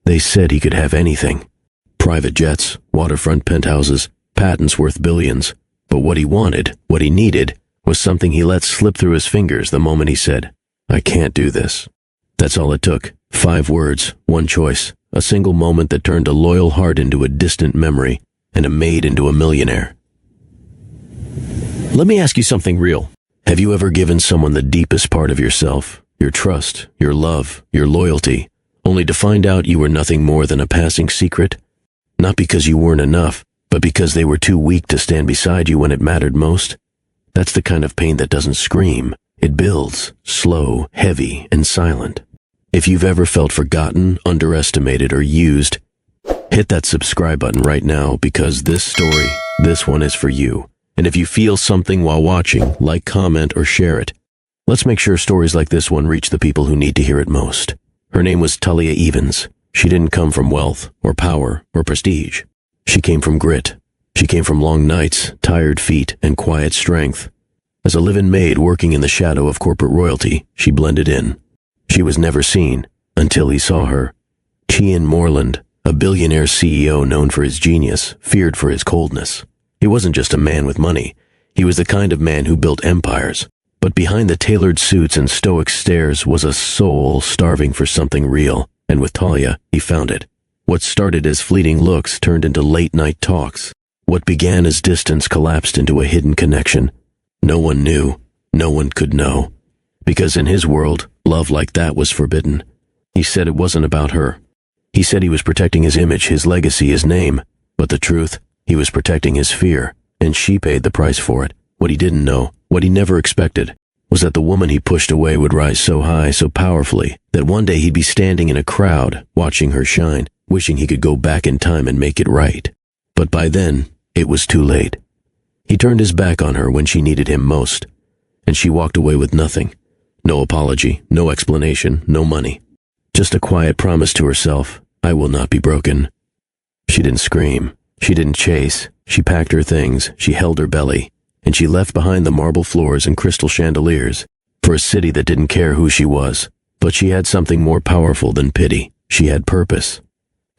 They said he could have anything. Private jets, waterfront penthouses, patents worth billions. But what he wanted, what he needed, was something he let slip through his fingers the moment he said, "I can't do this." That's all it took. 5 words, one choice, a single moment that turned a loyal heart into a distant memory, and a maid into a millionaire. Let me ask you something real. Have you ever given someone the deepest part of yourself, your trust, your love, your loyalty, only to find out you were nothing more than a passing secret? Not because you weren't enough, but because they were too weak to stand beside you when it mattered most? That's the kind of pain that doesn't scream. It builds, slow, heavy, and silent. If you've ever felt forgotten, underestimated, or used, hit that subscribe button right now, because this one is for you. And if you feel something while watching, like, comment, or share it. Let's make sure stories like this one reach the people who need to hear it most. Her name was Talia Evans. She didn't come from wealth, or power, or prestige. She came from grit. She came from long nights, tired feet, and quiet strength. As a live-in maid working in the shadow of corporate royalty, she blended in. She was never seen, until he saw her. Tian Moreland, a billionaire CEO known for his genius, feared for his coldness. He wasn't just a man with money. He was the kind of man who built empires. But behind the tailored suits and stoic stares was a soul starving for something real, and with Talia, he found it. What started as fleeting looks turned into late-night talks. What began as distance collapsed into a hidden connection. No one knew. No one could know. Because in his world, love like that was forbidden. He said it wasn't about her. He said he was protecting his image, his legacy, his name. But the truth, he was protecting his fear, and she paid the price for it. What he didn't know, what he never expected, was that the woman he pushed away would rise so high, so powerfully, that one day he'd be standing in a crowd, watching her shine, wishing he could go back in time and make it right. But by then, it was too late. He turned his back on her when she needed him most, and she walked away with nothing. No apology, no explanation, no money. Just a quiet promise to herself, "I will not be broken." She didn't scream. She didn't chase. She packed her things. She held her belly. And she left behind the marble floors and crystal chandeliers for a city that didn't care who she was. But she had something more powerful than pity. She had purpose.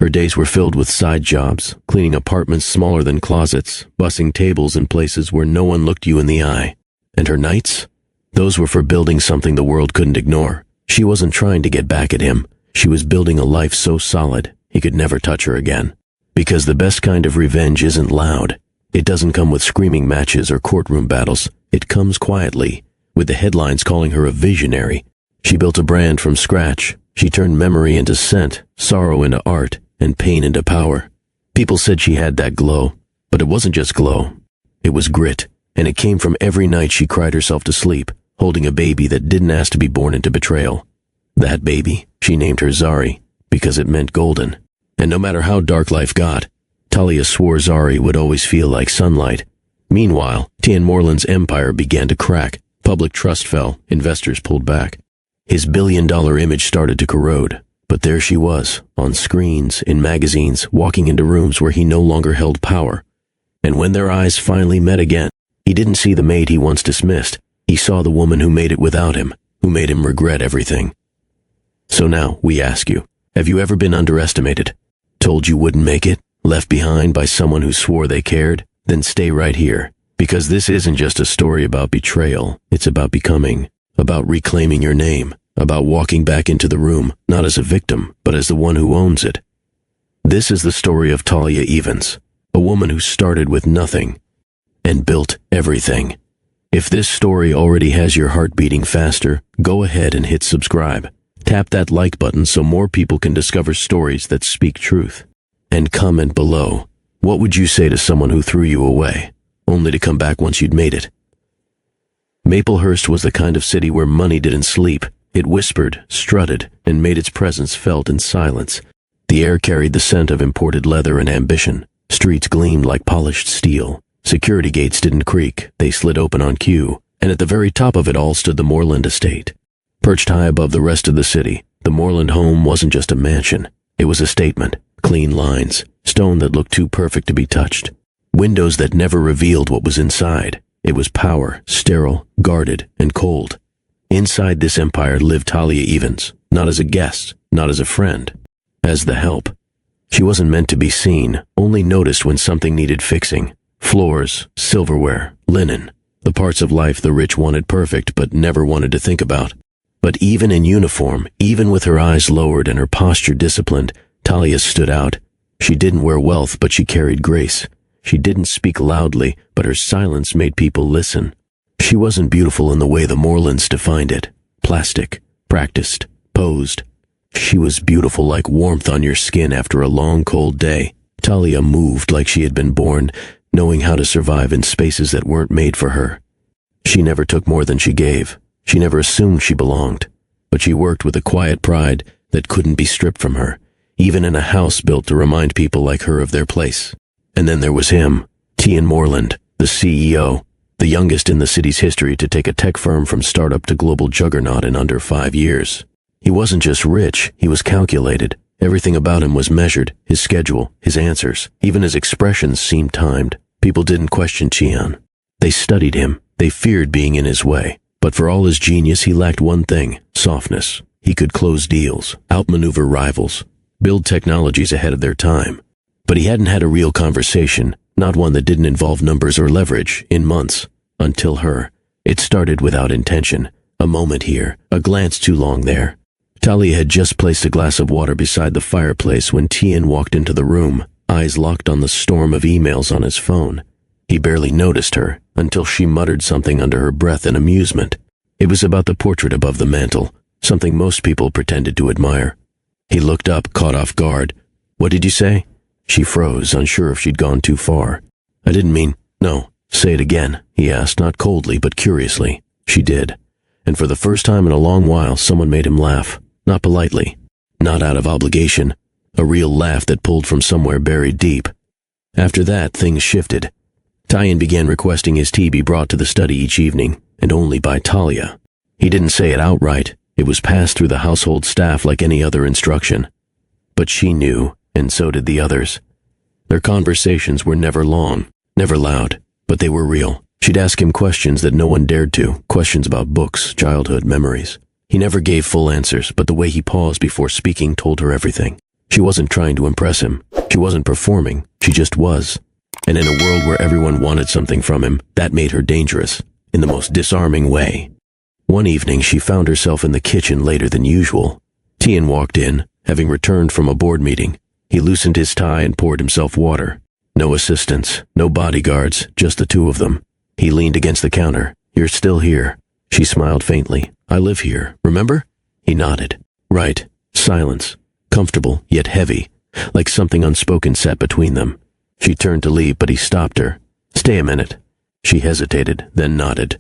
Her days were filled with side jobs, cleaning apartments smaller than closets, bussing tables in places where no one looked you in the eye. And her nights? Those were for building something the world couldn't ignore. She wasn't trying to get back at him. She was building a life so solid, he could never touch her again. Because the best kind of revenge isn't loud. It doesn't come with screaming matches or courtroom battles. It comes quietly, with the headlines calling her a visionary. She built a brand from scratch. She turned memory into scent, sorrow into art, and pain into power. People said she had that glow, but it wasn't just glow. It was grit, and it came from every night she cried herself to sleep, holding a baby that didn't ask to be born into betrayal. That baby, she named her Zari, because it meant golden. And no matter how dark life got, Talia swore Zari would always feel like sunlight. Meanwhile, Tian Moreland's empire began to crack. Public trust fell. Investors pulled back. His billion-dollar image started to corrode. But there she was, on screens, in magazines, walking into rooms where he no longer held power. And when their eyes finally met again, he didn't see the maid he once dismissed. He saw the woman who made it without him, who made him regret everything. So now, we ask you, have you ever been underestimated? Told you wouldn't make it? Left behind by someone who swore they cared? Then stay right here, because this isn't just a story about betrayal. It's about becoming, about reclaiming your name, about walking back into the room, not as a victim, but as the one who owns it. This is the story of Talia Evans, a woman who started with nothing and built everything. If this story already has your heart beating faster, go ahead and hit subscribe. Tap that like button so more people can discover stories that speak truth. And comment below, what would you say to someone who threw you away, only to come back once you'd made it? Maplehurst was the kind of city where money didn't sleep. It whispered, strutted, and made its presence felt in silence. The air carried the scent of imported leather and ambition. Streets gleamed like polished steel. Security gates didn't creak, they slid open on cue. And at the very top of it all stood the Moreland estate. Perched high above the rest of the city, the Moreland home wasn't just a mansion. It was a statement. Clean lines, stone that looked too perfect to be touched. Windows that never revealed what was inside. It was power, sterile, guarded, and cold. Inside this empire lived Talia Evans, not as a guest, not as a friend, as the help. She wasn't meant to be seen, only noticed when something needed fixing. Floors, silverware, linen, the parts of life the rich wanted perfect but never wanted to think about. But even in uniform, even with her eyes lowered and her posture disciplined, Talia stood out. She didn't wear wealth, but she carried grace. She didn't speak loudly, but her silence made people listen. She wasn't beautiful in the way the Morlands defined it. Plastic, practiced, posed. She was beautiful like warmth on your skin after a long, cold day. Talia moved like she had been born, knowing how to survive in spaces that weren't made for her. She never took more than she gave. She never assumed she belonged. But she worked with a quiet pride that couldn't be stripped from her, even in a house built to remind people like her of their place. And then there was him, Tian Morland, the CEO, the youngest in the city's history to take a tech firm from startup to global juggernaut in under 5 years. He wasn't just rich, he was calculated. Everything about him was measured, his schedule, his answers, even his expressions seemed timed. People didn't question Tian. They studied him, they feared being in his way. But for all his genius, he lacked one thing, softness. He could close deals, outmaneuver rivals, build technologies ahead of their time. But he hadn't had a real conversation, not one that didn't involve numbers or leverage, in months. Until her. It started without intention. A moment here, a glance too long there. Talia had just placed a glass of water beside the fireplace when Tian walked into the room, eyes locked on the storm of emails on his phone. He barely noticed her, until she muttered something under her breath in amusement. It was about the portrait above the mantel, something most people pretended to admire. He looked up, caught off guard. "What did you say?" She froze, unsure if she'd gone too far. "I didn't mean—" "No, say it again," he asked, not coldly but curiously. She did. And for the first time in a long while, someone made him laugh. Not politely, not out of obligation, a real laugh that pulled from somewhere buried deep. After that, things shifted. Tian began requesting his tea be brought to the study each evening, and only by Talia. He didn't say it outright. It was passed through the household staff like any other instruction. But she knew, and so did the others. Their conversations were never long, never loud, but they were real. She'd ask him questions that no one dared to, questions about books, childhood, memories. He never gave full answers, but the way he paused before speaking told her everything. She wasn't trying to impress him. She wasn't performing. She just was. And in a world where everyone wanted something from him, that made her dangerous, in the most disarming way. One evening, she found herself in the kitchen later than usual. Tian walked in, having returned from a board meeting. He loosened his tie and poured himself water. No assistants, no bodyguards, just the two of them. He leaned against the counter. "You're still here." She smiled faintly. "I live here, remember?" He nodded. "Right." Silence. Comfortable, yet heavy, like something unspoken sat between them. She turned to leave, but he stopped her. "Stay a minute." She hesitated, then nodded.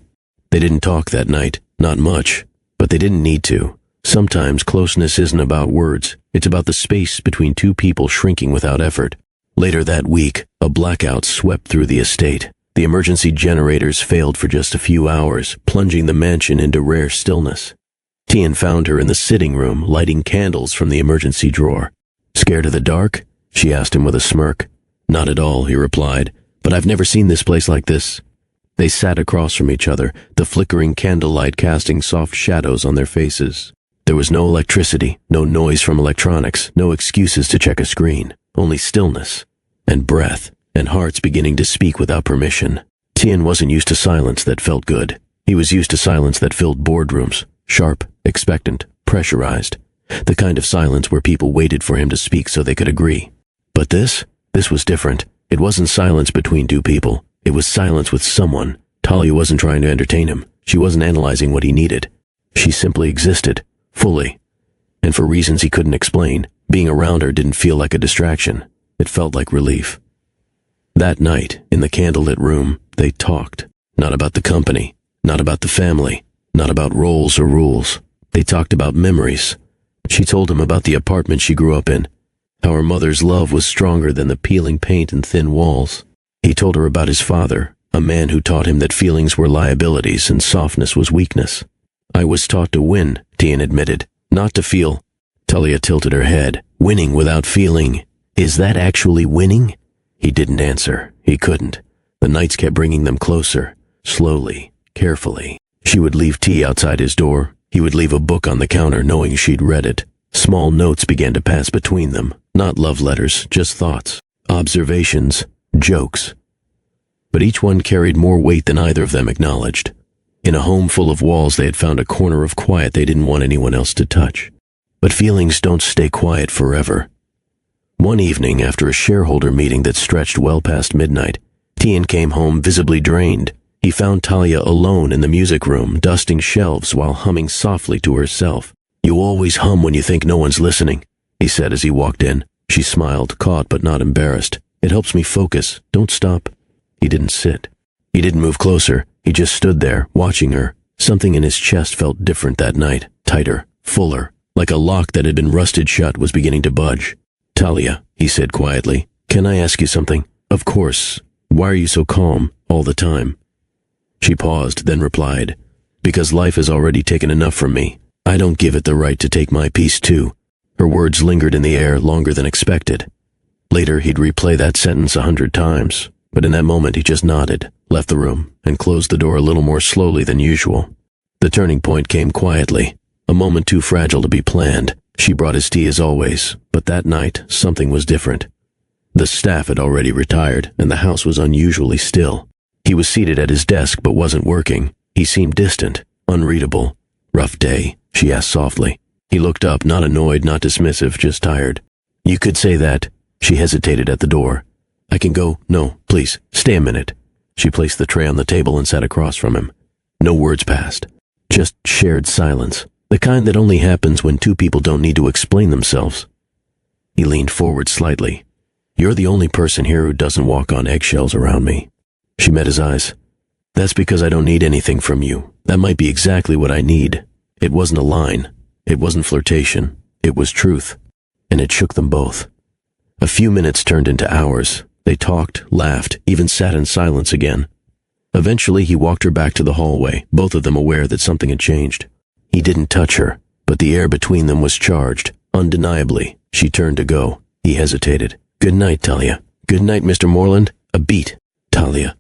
They didn't talk that night, not much, but they didn't need to. Sometimes closeness isn't about words, it's about the space between two people shrinking without effort. Later that week, a blackout swept through the estate. The emergency generators failed for just a few hours, plunging the mansion into rare stillness. Tian found her in the sitting room, lighting candles from the emergency drawer. "Scared of the dark?" she asked him with a smirk. "Not at all," he replied, "but I've never seen this place like this." They sat across from each other, the flickering candlelight casting soft shadows on their faces. There was no electricity, no noise from electronics, no excuses to check a screen, only stillness, and breath, and hearts beginning to speak without permission. Tian wasn't used to silence that felt good. He was used to silence that filled boardrooms, sharp, expectant, pressurized, the kind of silence where people waited for him to speak so they could agree. But this was different. It wasn't silence between two people. It was silence with someone. Talia wasn't trying to entertain him. She wasn't analyzing what he needed. She simply existed, fully. And for reasons he couldn't explain, being around her didn't feel like a distraction. It felt like relief. That night, in the candlelit room, they talked. Not about the company, not about the family, not about roles or rules. They talked about memories. She told him about the apartment she grew up in, how her mother's love was stronger than the peeling paint and thin walls. He told her about his father, a man who taught him that feelings were liabilities and softness was weakness. "I was taught to win," Tian admitted, "not to feel." Talia tilted her head. "Winning without feeling. Is that actually winning?" He didn't answer. He couldn't. The nights kept bringing them closer, slowly, carefully. She would leave tea outside his door. He would leave a book on the counter knowing she'd read it. Small notes began to pass between them, not love letters, just thoughts, observations, jokes. But each one carried more weight than either of them acknowledged. In a home full of walls, they had found a corner of quiet they didn't want anyone else to touch. But feelings don't stay quiet forever. One evening, after a shareholder meeting that stretched well past midnight, Tian came home visibly drained. He found Talia alone in the music room, dusting shelves while humming softly to herself. "You always hum when you think no one's listening," he said as he walked in. She smiled, caught but not embarrassed. "It helps me focus. Don't stop." He didn't sit. He didn't move closer. He just stood there, watching her. Something in his chest felt different that night, tighter, fuller, like a lock that had been rusted shut was beginning to budge. "Talia," he said quietly, "can I ask you something?" "Of course. Why are you so calm, all the time?" She paused, then replied, "Because life has already taken enough from me. I don't give it the right to take my piece too." Her words lingered in the air longer than expected. Later, he'd replay that sentence 100 times, but in that moment he just nodded, left the room, and closed the door a little more slowly than usual. The turning point came quietly, a moment too fragile to be planned. She brought his tea as always, but that night something was different. The staff had already retired, and the house was unusually still. He was seated at his desk but wasn't working. He seemed distant, unreadable. "Rough day?" she asked softly. He looked up, not annoyed, not dismissive, just tired. "You could say that." She hesitated at the door. "I can go?" "No, please, stay a minute." She placed the tray on the table and sat across from him. No words passed, just shared silence, the kind that only happens when two people don't need to explain themselves. He leaned forward slightly. "You're the only person here who doesn't walk on eggshells around me." She met his eyes. "That's because I don't need anything from you. That might be exactly what I need." It wasn't a line. It wasn't flirtation. It was truth. And it shook them both. A few minutes turned into hours. They talked, laughed, even sat in silence again. Eventually, he walked her back to the hallway, both of them aware that something had changed. He didn't touch her, but the air between them was charged, undeniably. She turned to go. He hesitated. "Good night, Talia." "Good night, Mr. Moreland." "A beat." "Talia."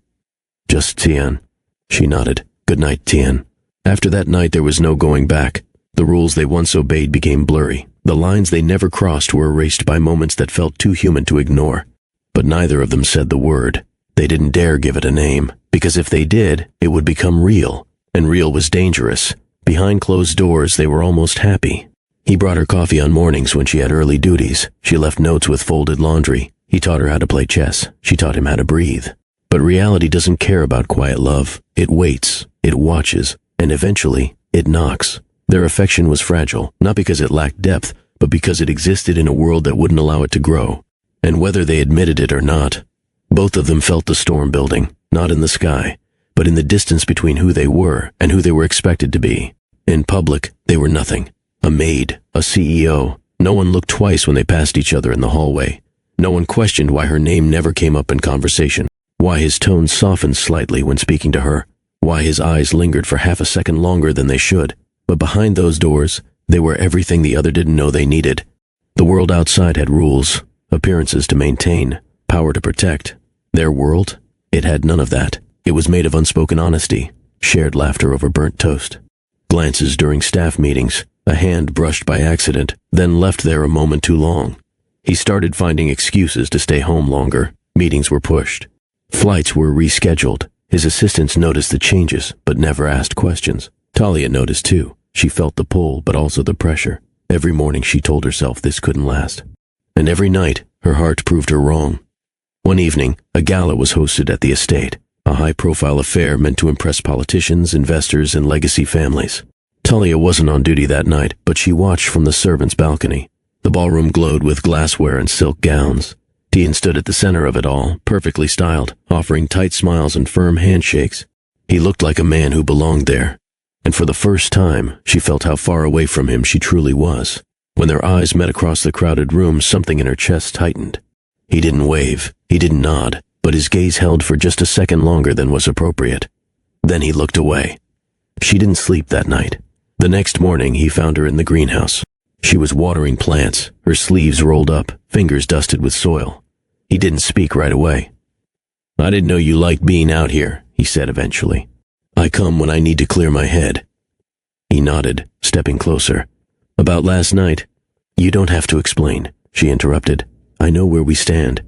"Just Tian." She nodded. "Good night, Tian." After that night, there was no going back. The rules they once obeyed became blurry. The lines they never crossed were erased by moments that felt too human to ignore. But neither of them said the word. They didn't dare give it a name, because if they did, it would become real, and real was dangerous. Behind closed doors, they were almost happy. He brought her coffee on mornings when she had early duties. She left notes with folded laundry. He taught her how to play chess. She taught him how to breathe. But reality doesn't care about quiet love. It waits, it watches, and eventually, it knocks. Their affection was fragile, not because it lacked depth, but because it existed in a world that wouldn't allow it to grow. And whether they admitted it or not, both of them felt the storm building, not in the sky, but in the distance between who they were and who they were expected to be. In public, they were nothing. A maid, a CEO. No one looked twice when they passed each other in the hallway. No one questioned why her name never came up in conversation, why his tone softened slightly when speaking to her, why his eyes lingered for half a second longer than they should. But behind those doors, they were everything the other didn't know they needed. The world outside had rules, appearances to maintain, power to protect. Their world? It had none of that. It was made of unspoken honesty, shared laughter over burnt toast, glances during staff meetings, a hand brushed by accident, then left there a moment too long. He started finding excuses to stay home longer. Meetings were pushed. Flights were rescheduled. His assistants noticed the changes, but never asked questions. Talia noticed too. She felt the pull, but also the pressure. Every morning she told herself this couldn't last. And every night, her heart proved her wrong. One evening, a gala was hosted at the estate, a high-profile affair meant to impress politicians, investors, and legacy families. Talia wasn't on duty that night, but she watched from the servants' balcony. The ballroom glowed with glassware and silk gowns. Tian stood at the center of it all, perfectly styled, offering tight smiles and firm handshakes. He looked like a man who belonged there. And for the first time, she felt how far away from him she truly was. When their eyes met across the crowded room, something in her chest tightened. He didn't wave, he didn't nod, but his gaze held for just a second longer than was appropriate. Then he looked away. She didn't sleep that night. The next morning, he found her in the greenhouse. She was watering plants, her sleeves rolled up, fingers dusted with soil. He didn't speak right away. "I didn't know you liked being out here," he said eventually. "I come when I need to clear my head." He nodded, stepping closer. "About last night?" You don't have to explain, she interrupted. I know where we stand.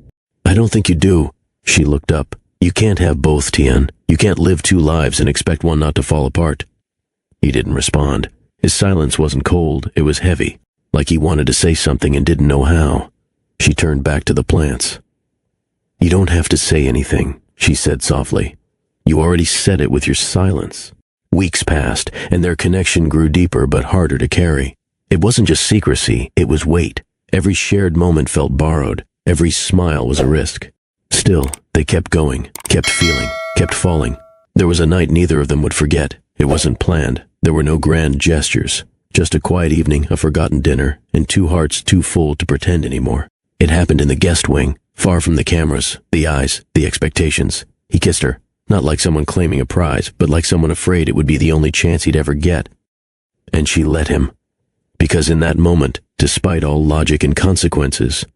I don't think you do. She looked up. You can't have both, Tian. You can't live two lives and expect one not to fall apart. He didn't respond. His silence wasn't cold, it was heavy, like he wanted to say something and didn't know how. She turned back to the plants. You don't have to say anything, she said softly. You already said it with your silence. Weeks passed, and their connection grew deeper but harder to carry. It wasn't just secrecy, it was weight. Every shared moment felt borrowed. Every smile was a risk. Still, they kept going, kept feeling, kept falling. There was a night neither of them would forget. It wasn't planned. There were no grand gestures. Just a quiet evening, a forgotten dinner, and two hearts too full to pretend anymore. It happened in the guest wing, far from the cameras, the eyes, the expectations. He kissed her, not like someone claiming a prize, but like someone afraid it would be the only chance he'd ever get. And she let him. Because in that moment, despite all logic and consequences,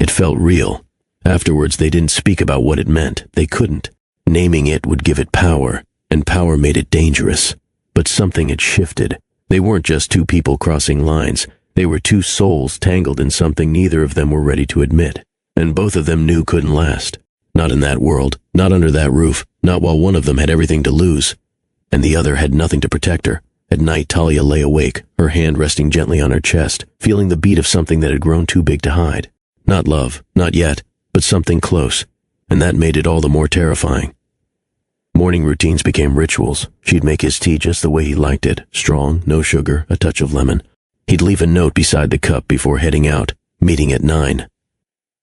it felt real. Afterwards, they didn't speak about what it meant. They couldn't. Naming it would give it power, and power made it dangerous. But something had shifted. They weren't just two people crossing lines. They were two souls tangled in something neither of them were ready to admit. And both of them knew couldn't last. Not in that world, not under that roof, not while one of them had everything to lose, and the other had nothing to protect her. At night, Talia lay awake, her hand resting gently on her chest, feeling the beat of something that had grown too big to hide. Not love, not yet, but something close, and that made it all the more terrifying. Morning routines became rituals. She'd make his tea just the way he liked it, strong, no sugar, a touch of lemon. He'd leave a note beside the cup before heading out, meeting at 9.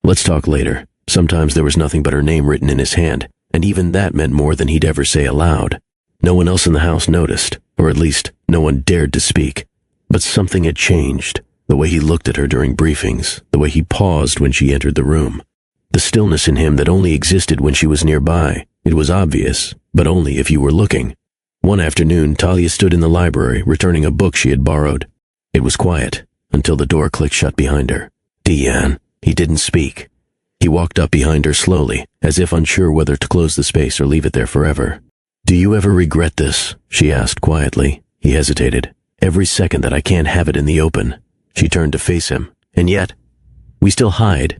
Let's talk later. Sometimes there was nothing but her name written in his hand, and even that meant more than he'd ever say aloud. No one else in the house noticed, or at least no one dared to speak. But something had changed. The way he looked at her during briefings, the way he paused when she entered the room. The stillness in him that only existed when she was nearby. It was obvious, but only if you were looking. One afternoon, Talia stood in the library, returning a book she had borrowed. It was quiet, until the door clicked shut behind her. Tian. He didn't speak. He walked up behind her slowly, as if unsure whether to close the space or leave it there forever. Do you ever regret this? She asked quietly. He hesitated. Every second that I can't have it in the open. She turned to face him. And yet, we still hide.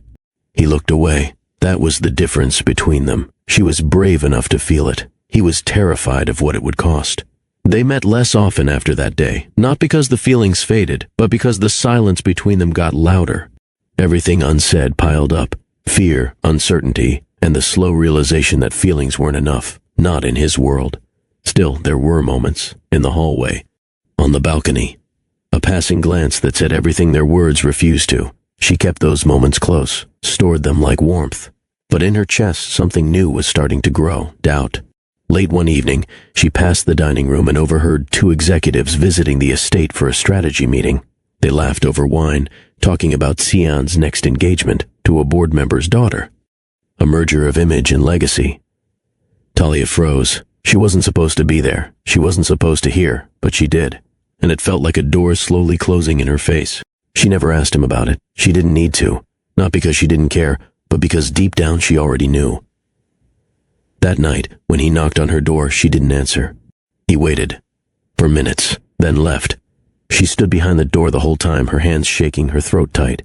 He looked away. That was the difference between them. She was brave enough to feel it. He was terrified of what it would cost. They met less often after that day, not because the feelings faded, but because the silence between them got louder. Everything unsaid piled up. Fear, uncertainty, and the slow realization that feelings weren't enough. Not in his world. Still, there were moments. In the hallway. On the balcony. A passing glance that said everything their words refused to. She kept those moments close, stored them like warmth. But in her chest, something new was starting to grow, doubt. Late one evening, she passed the dining room and overheard two executives visiting the estate for a strategy meeting. They laughed over wine, talking about Xian's next engagement to a board member's daughter. A merger of image and legacy. Talia froze. She wasn't supposed to be there. She wasn't supposed to hear, but she did. And it felt like a door slowly closing in her face. She never asked him about it. She didn't need to. Not because she didn't care, but because deep down she already knew. That night, when he knocked on her door, she didn't answer. He waited. For minutes, then left. She stood behind the door the whole time, her hands shaking, her throat tight.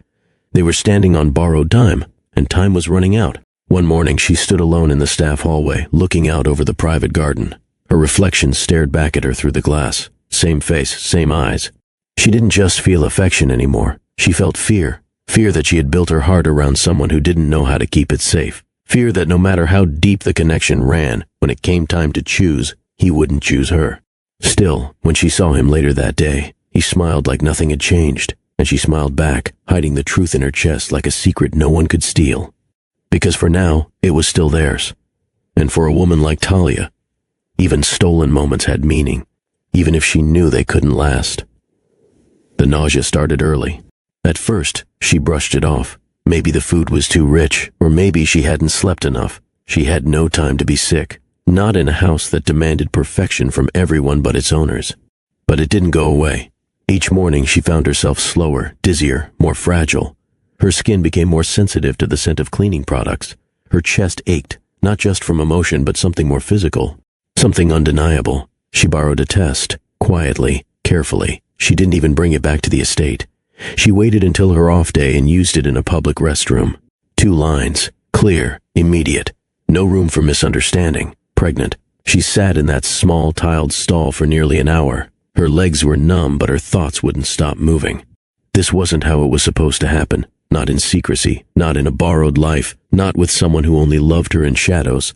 They were standing on borrowed time, and time was running out. One morning, she stood alone in the staff hallway, looking out over the private garden. Her reflection stared back at her through the glass. Same face, same eyes. She didn't just feel affection anymore. She felt fear. Fear that she had built her heart around someone who didn't know how to keep it safe. Fear that no matter how deep the connection ran, when it came time to choose, he wouldn't choose her. Still, when she saw him later that day, he smiled like nothing had changed, and she smiled back, hiding the truth in her chest like a secret no one could steal. Because for now, it was still theirs. And for a woman like Talia, even stolen moments had meaning, even if she knew they couldn't last. The nausea started early. At first, she brushed it off. Maybe the food was too rich, or maybe she hadn't slept enough. She had no time to be sick, not in a house that demanded perfection from everyone but its owners. But it didn't go away. Each morning she found herself slower, dizzier, more fragile. Her skin became more sensitive to the scent of cleaning products. Her chest ached, not just from emotion but something more physical, something undeniable. She borrowed a test, quietly, carefully. She didn't even bring it back to the estate. She waited until her off day and used it in a public restroom. 2 lines, clear, immediate, no room for misunderstanding, pregnant. She sat in that small tiled stall for nearly an hour. Her legs were numb, but her thoughts wouldn't stop moving. This wasn't how it was supposed to happen. Not in secrecy, not in a borrowed life, not with someone who only loved her in shadows.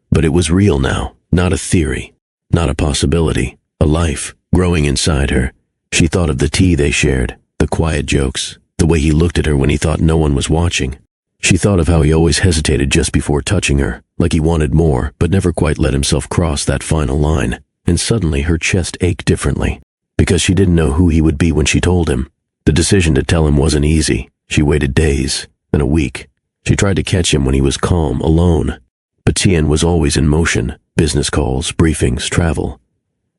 But it was real now, not a theory, not a possibility, a life growing inside her. She thought of the tea they shared, the quiet jokes, the way he looked at her when he thought no one was watching. She thought of how he always hesitated just before touching her, like he wanted more, but never quite let himself cross that final line. And suddenly her chest ached differently, because she didn't know who he would be when she told him. The decision to tell him wasn't easy. She waited days, then a week. She tried to catch him when he was calm, alone. But Tien was always in motion, business calls, briefings, travel.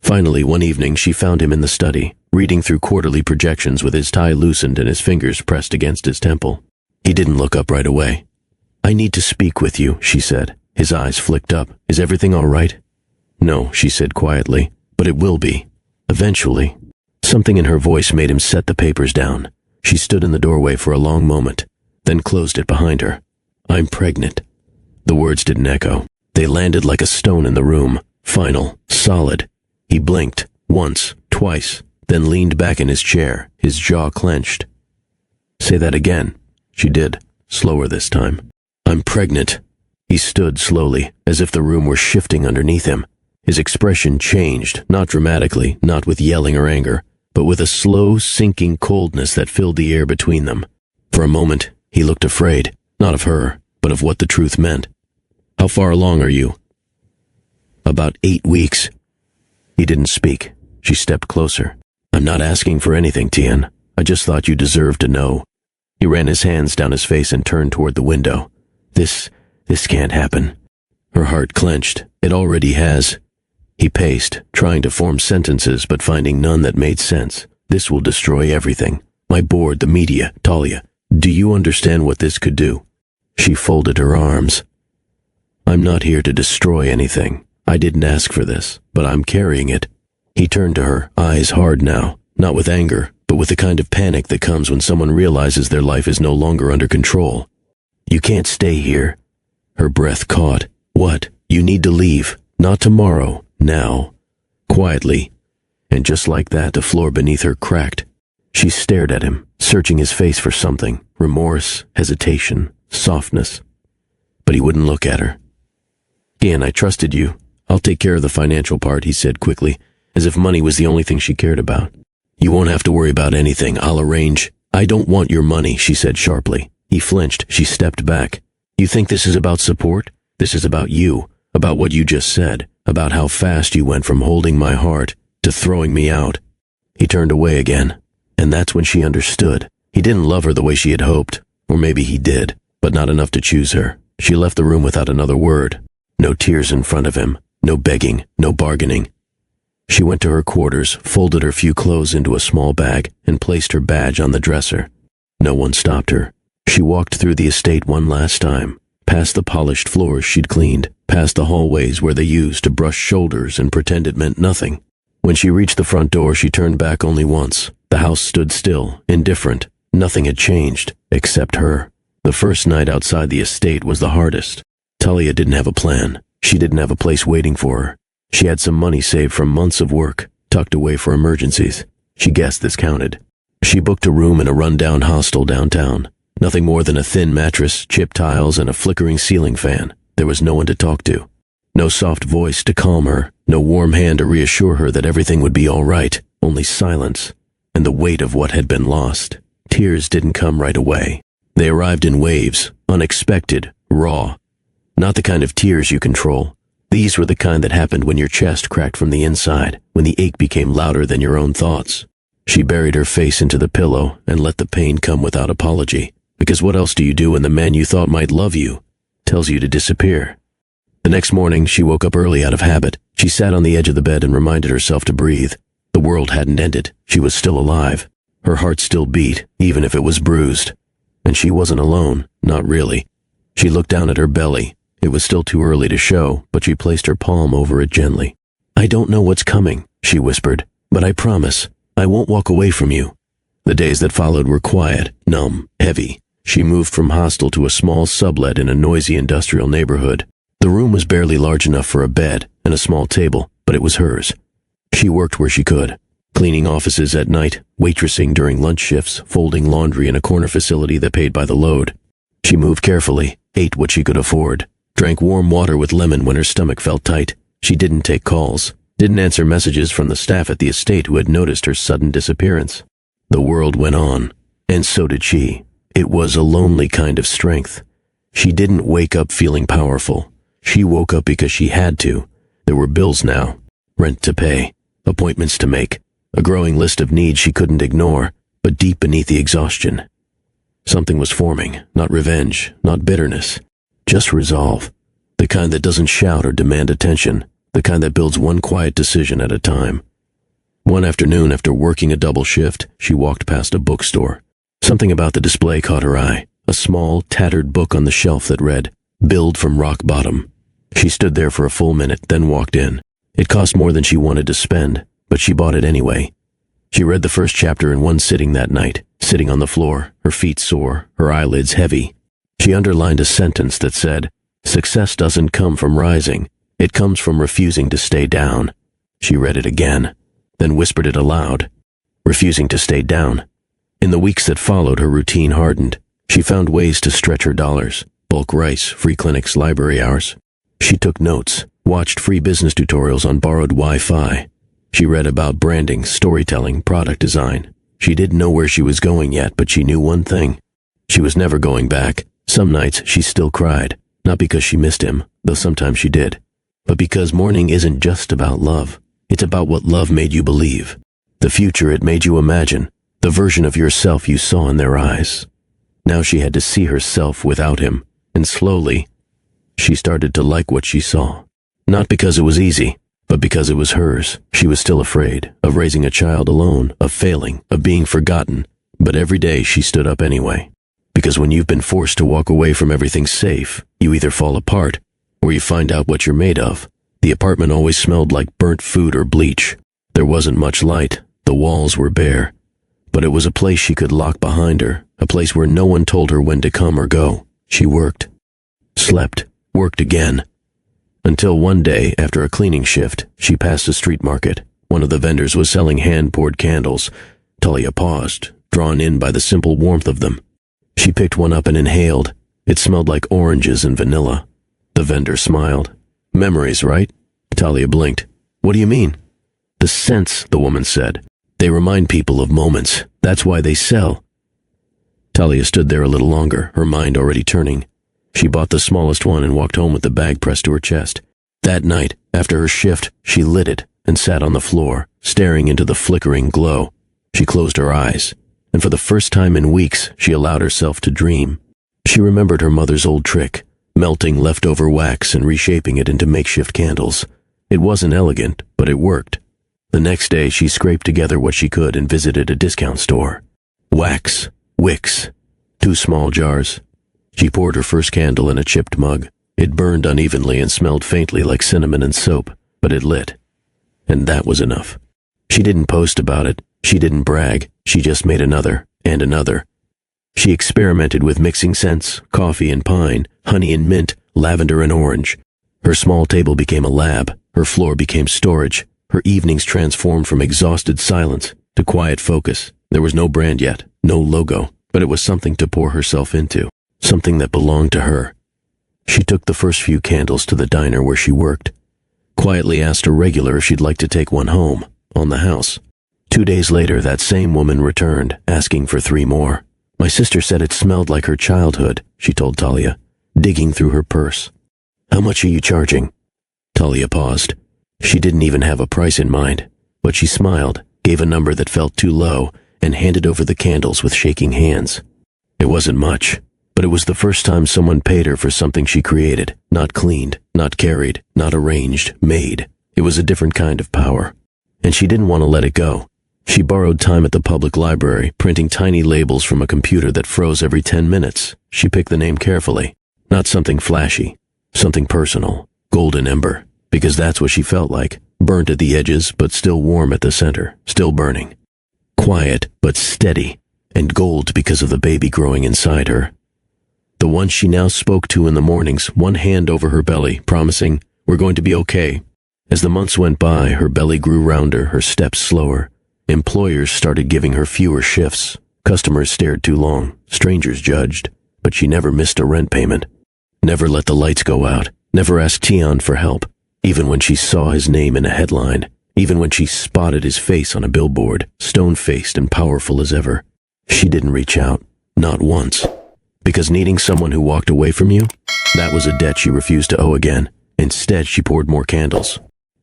Finally, one evening, she found him in the study, reading through quarterly projections with his tie loosened and his fingers pressed against his temple. He didn't look up right away. "I need to speak with you," she said. His eyes flicked up. "Is everything all right?" "No," she said quietly, "but it will be. Eventually." Something in her voice made him set the papers down. She stood in the doorway for a long moment, then closed it behind her. "I'm pregnant." The words didn't echo. They landed like a stone in the room, final, solid. He blinked, once, twice, then leaned back in his chair, his jaw clenched. "Say that again." She did, slower this time. "I'm pregnant." He stood slowly, as if the room were shifting underneath him. His expression changed, not dramatically, not with yelling or anger, but with a slow, sinking coldness that filled the air between them. For a moment, he looked afraid, not of her, but of what the truth meant. "How far along are you?" "About 8 weeks." He didn't speak. She stepped closer. "I'm not asking for anything, Tien. I just thought you deserved to know." He ran his hands down his face and turned toward the window. This can't happen." Her heart clenched. "It already has." He paced, trying to form sentences but finding none that made sense. "This will destroy everything. My board, the media, Talia. Do you understand what this could do?" She folded her arms. "I'm not here to destroy anything. I didn't ask for this, but I'm carrying it." He turned to her, eyes hard now, not with anger, but with the kind of panic that comes when someone realizes their life is no longer under control. "You can't stay here." Her breath caught. "What? You need to leave. Not tomorrow. Now." Quietly. And just like that, the floor beneath her cracked. She stared at him, searching his face for something. Remorse, hesitation, softness. But he wouldn't look at her. "Ian, I trusted you. I'll take care of the financial part," he said quickly, as if money was the only thing she cared about. "You won't have to worry about anything. I'll arrange." "I don't want your money," she said sharply. He flinched. She stepped back. "You think this is about support? This is about you, about what you just said, about how fast you went from holding my heart to throwing me out." He turned away again, and that's when she understood. He didn't love her the way she had hoped, or maybe he did, but not enough to choose her. She left the room without another word. No tears in front of him, no begging, no bargaining. She went to her quarters, folded her few clothes into a small bag, and placed her badge on the dresser. No one stopped her. She walked through the estate one last time, past the polished floors she'd cleaned, past the hallways where they used to brush shoulders and pretend it meant nothing. When she reached the front door, she turned back only once. The house stood still, indifferent. Nothing had changed, except her. The first night outside the estate was the hardest. Talia didn't have a plan. She didn't have a place waiting for her. She had some money saved from months of work, tucked away for emergencies. She guessed this counted. She booked a room in a run-down hostel downtown. Nothing more than a thin mattress, chipped tiles, and a flickering ceiling fan. There was no one to talk to. No soft voice to calm her. No warm hand to reassure her that everything would be all right. Only silence, and the weight of what had been lost. Tears didn't come right away. They arrived in waves, unexpected, raw. Not the kind of tears you control. These were the kind that happened when your chest cracked from the inside, when the ache became louder than your own thoughts. She buried her face into the pillow and let the pain come without apology. Because what else do you do when the man you thought might love you tells you to disappear? The next morning, she woke up early out of habit. She sat on the edge of the bed and reminded herself to breathe. The world hadn't ended. She was still alive. Her heart still beat, even if it was bruised. And she wasn't alone, not really. She looked down at her belly. It was still too early to show, but she placed her palm over it gently. "I don't know what's coming," she whispered, "but I promise, I won't walk away from you." The days that followed were quiet, numb, heavy. She moved from hostel to a small sublet in a noisy industrial neighborhood. The room was barely large enough for a bed and a small table, but it was hers. She worked where she could, cleaning offices at night, waitressing during lunch shifts, folding laundry in a corner facility that paid by the load. She moved carefully, ate what she could afford, drank warm water with lemon when her stomach felt tight. She didn't take calls, didn't answer messages from the staff at the estate who had noticed her sudden disappearance. The world went on, and so did she. It was a lonely kind of strength. She didn't wake up feeling powerful. She woke up because she had to. There were bills now, rent to pay, appointments to make, a growing list of needs she couldn't ignore, but deep beneath the exhaustion, something was forming, not revenge, not bitterness, just resolve. The kind that doesn't shout or demand attention, the kind that builds one quiet decision at a time. One afternoon, after working a double shift, she walked past a bookstore. Something about the display caught her eye, a small, tattered book on the shelf that read, "Build from Rock Bottom." She stood there for a full minute, then walked in. It cost more than she wanted to spend, but she bought it anyway. She read the first chapter in one sitting that night, sitting on the floor, her feet sore, her eyelids heavy. She underlined a sentence that said, "Success doesn't come from rising, it comes from refusing to stay down." She read it again, then whispered it aloud, "Refusing to stay down." In the weeks that followed, her routine hardened. She found ways to stretch her dollars, bulk rice, free clinics, library hours. She took notes, watched free business tutorials on borrowed Wi-Fi. She read about branding, storytelling, product design. She didn't know where she was going yet, but she knew one thing. She was never going back. Some nights she still cried, not because she missed him, though sometimes she did, but because mourning isn't just about love. It's about what love made you believe, the future it made you imagine, the version of yourself you saw in their eyes. Now she had to see herself without him, and slowly, she started to like what she saw. Not because it was easy, but because it was hers. She was still afraid of raising a child alone, of failing, of being forgotten, but every day she stood up anyway. Because when you've been forced to walk away from everything safe, you either fall apart, or you find out what you're made of. The apartment always smelled like burnt food or bleach. There wasn't much light, the walls were bare, but it was a place she could lock behind her, a place where no one told her when to come or go. She worked, slept, worked again. Until one day, after a cleaning shift, she passed a street market. One of the vendors was selling hand-poured candles. Talia paused, drawn in by the simple warmth of them. She picked one up and inhaled. It smelled like oranges and vanilla. The vendor smiled. "Memories, right?" Talia blinked. "What do you mean?" "The scents," the woman said. "They remind people of moments. That's why they sell." Talia stood there a little longer, her mind already turning. She bought the smallest one and walked home with the bag pressed to her chest. That night, after her shift, she lit it and sat on the floor, staring into the flickering glow. She closed her eyes, and for the first time in weeks, she allowed herself to dream. She remembered her mother's old trick, melting leftover wax and reshaping it into makeshift candles. It wasn't elegant, but it worked. The next day, she scraped together what she could and visited a discount store. Wax, wicks, 2 small jars. She poured her first candle in a chipped mug. It burned unevenly and smelled faintly like cinnamon and soap, but it lit. And that was enough. She didn't post about it. She didn't brag. She just made another, and another. She experimented with mixing scents, coffee and pine, honey and mint, lavender and orange. Her small table became a lab. Her floor became storage. Her evenings transformed from exhausted silence to quiet focus. There was no brand yet, no logo, but it was something to pour herself into, something that belonged to her. She took the first few candles to the diner where she worked, quietly asked a regular if she'd like to take one home, on the house. 2 days later, that same woman returned, asking for 3 more. "My sister said it smelled like her childhood," she told Talia, digging through her purse. "How much are you charging?" Talia paused. She didn't even have a price in mind, but she smiled, gave a number that felt too low, and handed over the candles with shaking hands. It wasn't much, but it was the first time someone paid her for something she created, not cleaned, not carried, not arranged, made. It was a different kind of power, and she didn't want to let it go. She borrowed time at the public library, printing tiny labels from a computer that froze every 10 minutes. She picked the name carefully, not something flashy, something personal, golden ember, because that's what she felt like, burnt at the edges but still warm at the center, still burning. quiet but steady, and gold because of the baby growing inside her. The one she now spoke to in the mornings, one hand over her belly, promising, "We're going to be okay." As the months went by, her belly grew rounder, her steps slower. Employers started giving her fewer shifts. Customers stared too long. Strangers judged. But she never missed a rent payment. Never let the lights go out. Never asked Tion for help. Even when she saw his name in a headline. Even when she spotted his face on a billboard, stone-faced and powerful as ever. She didn't reach out. Not once. Because needing someone who walked away from you? That was a debt she refused to owe again. Instead, she poured more candles.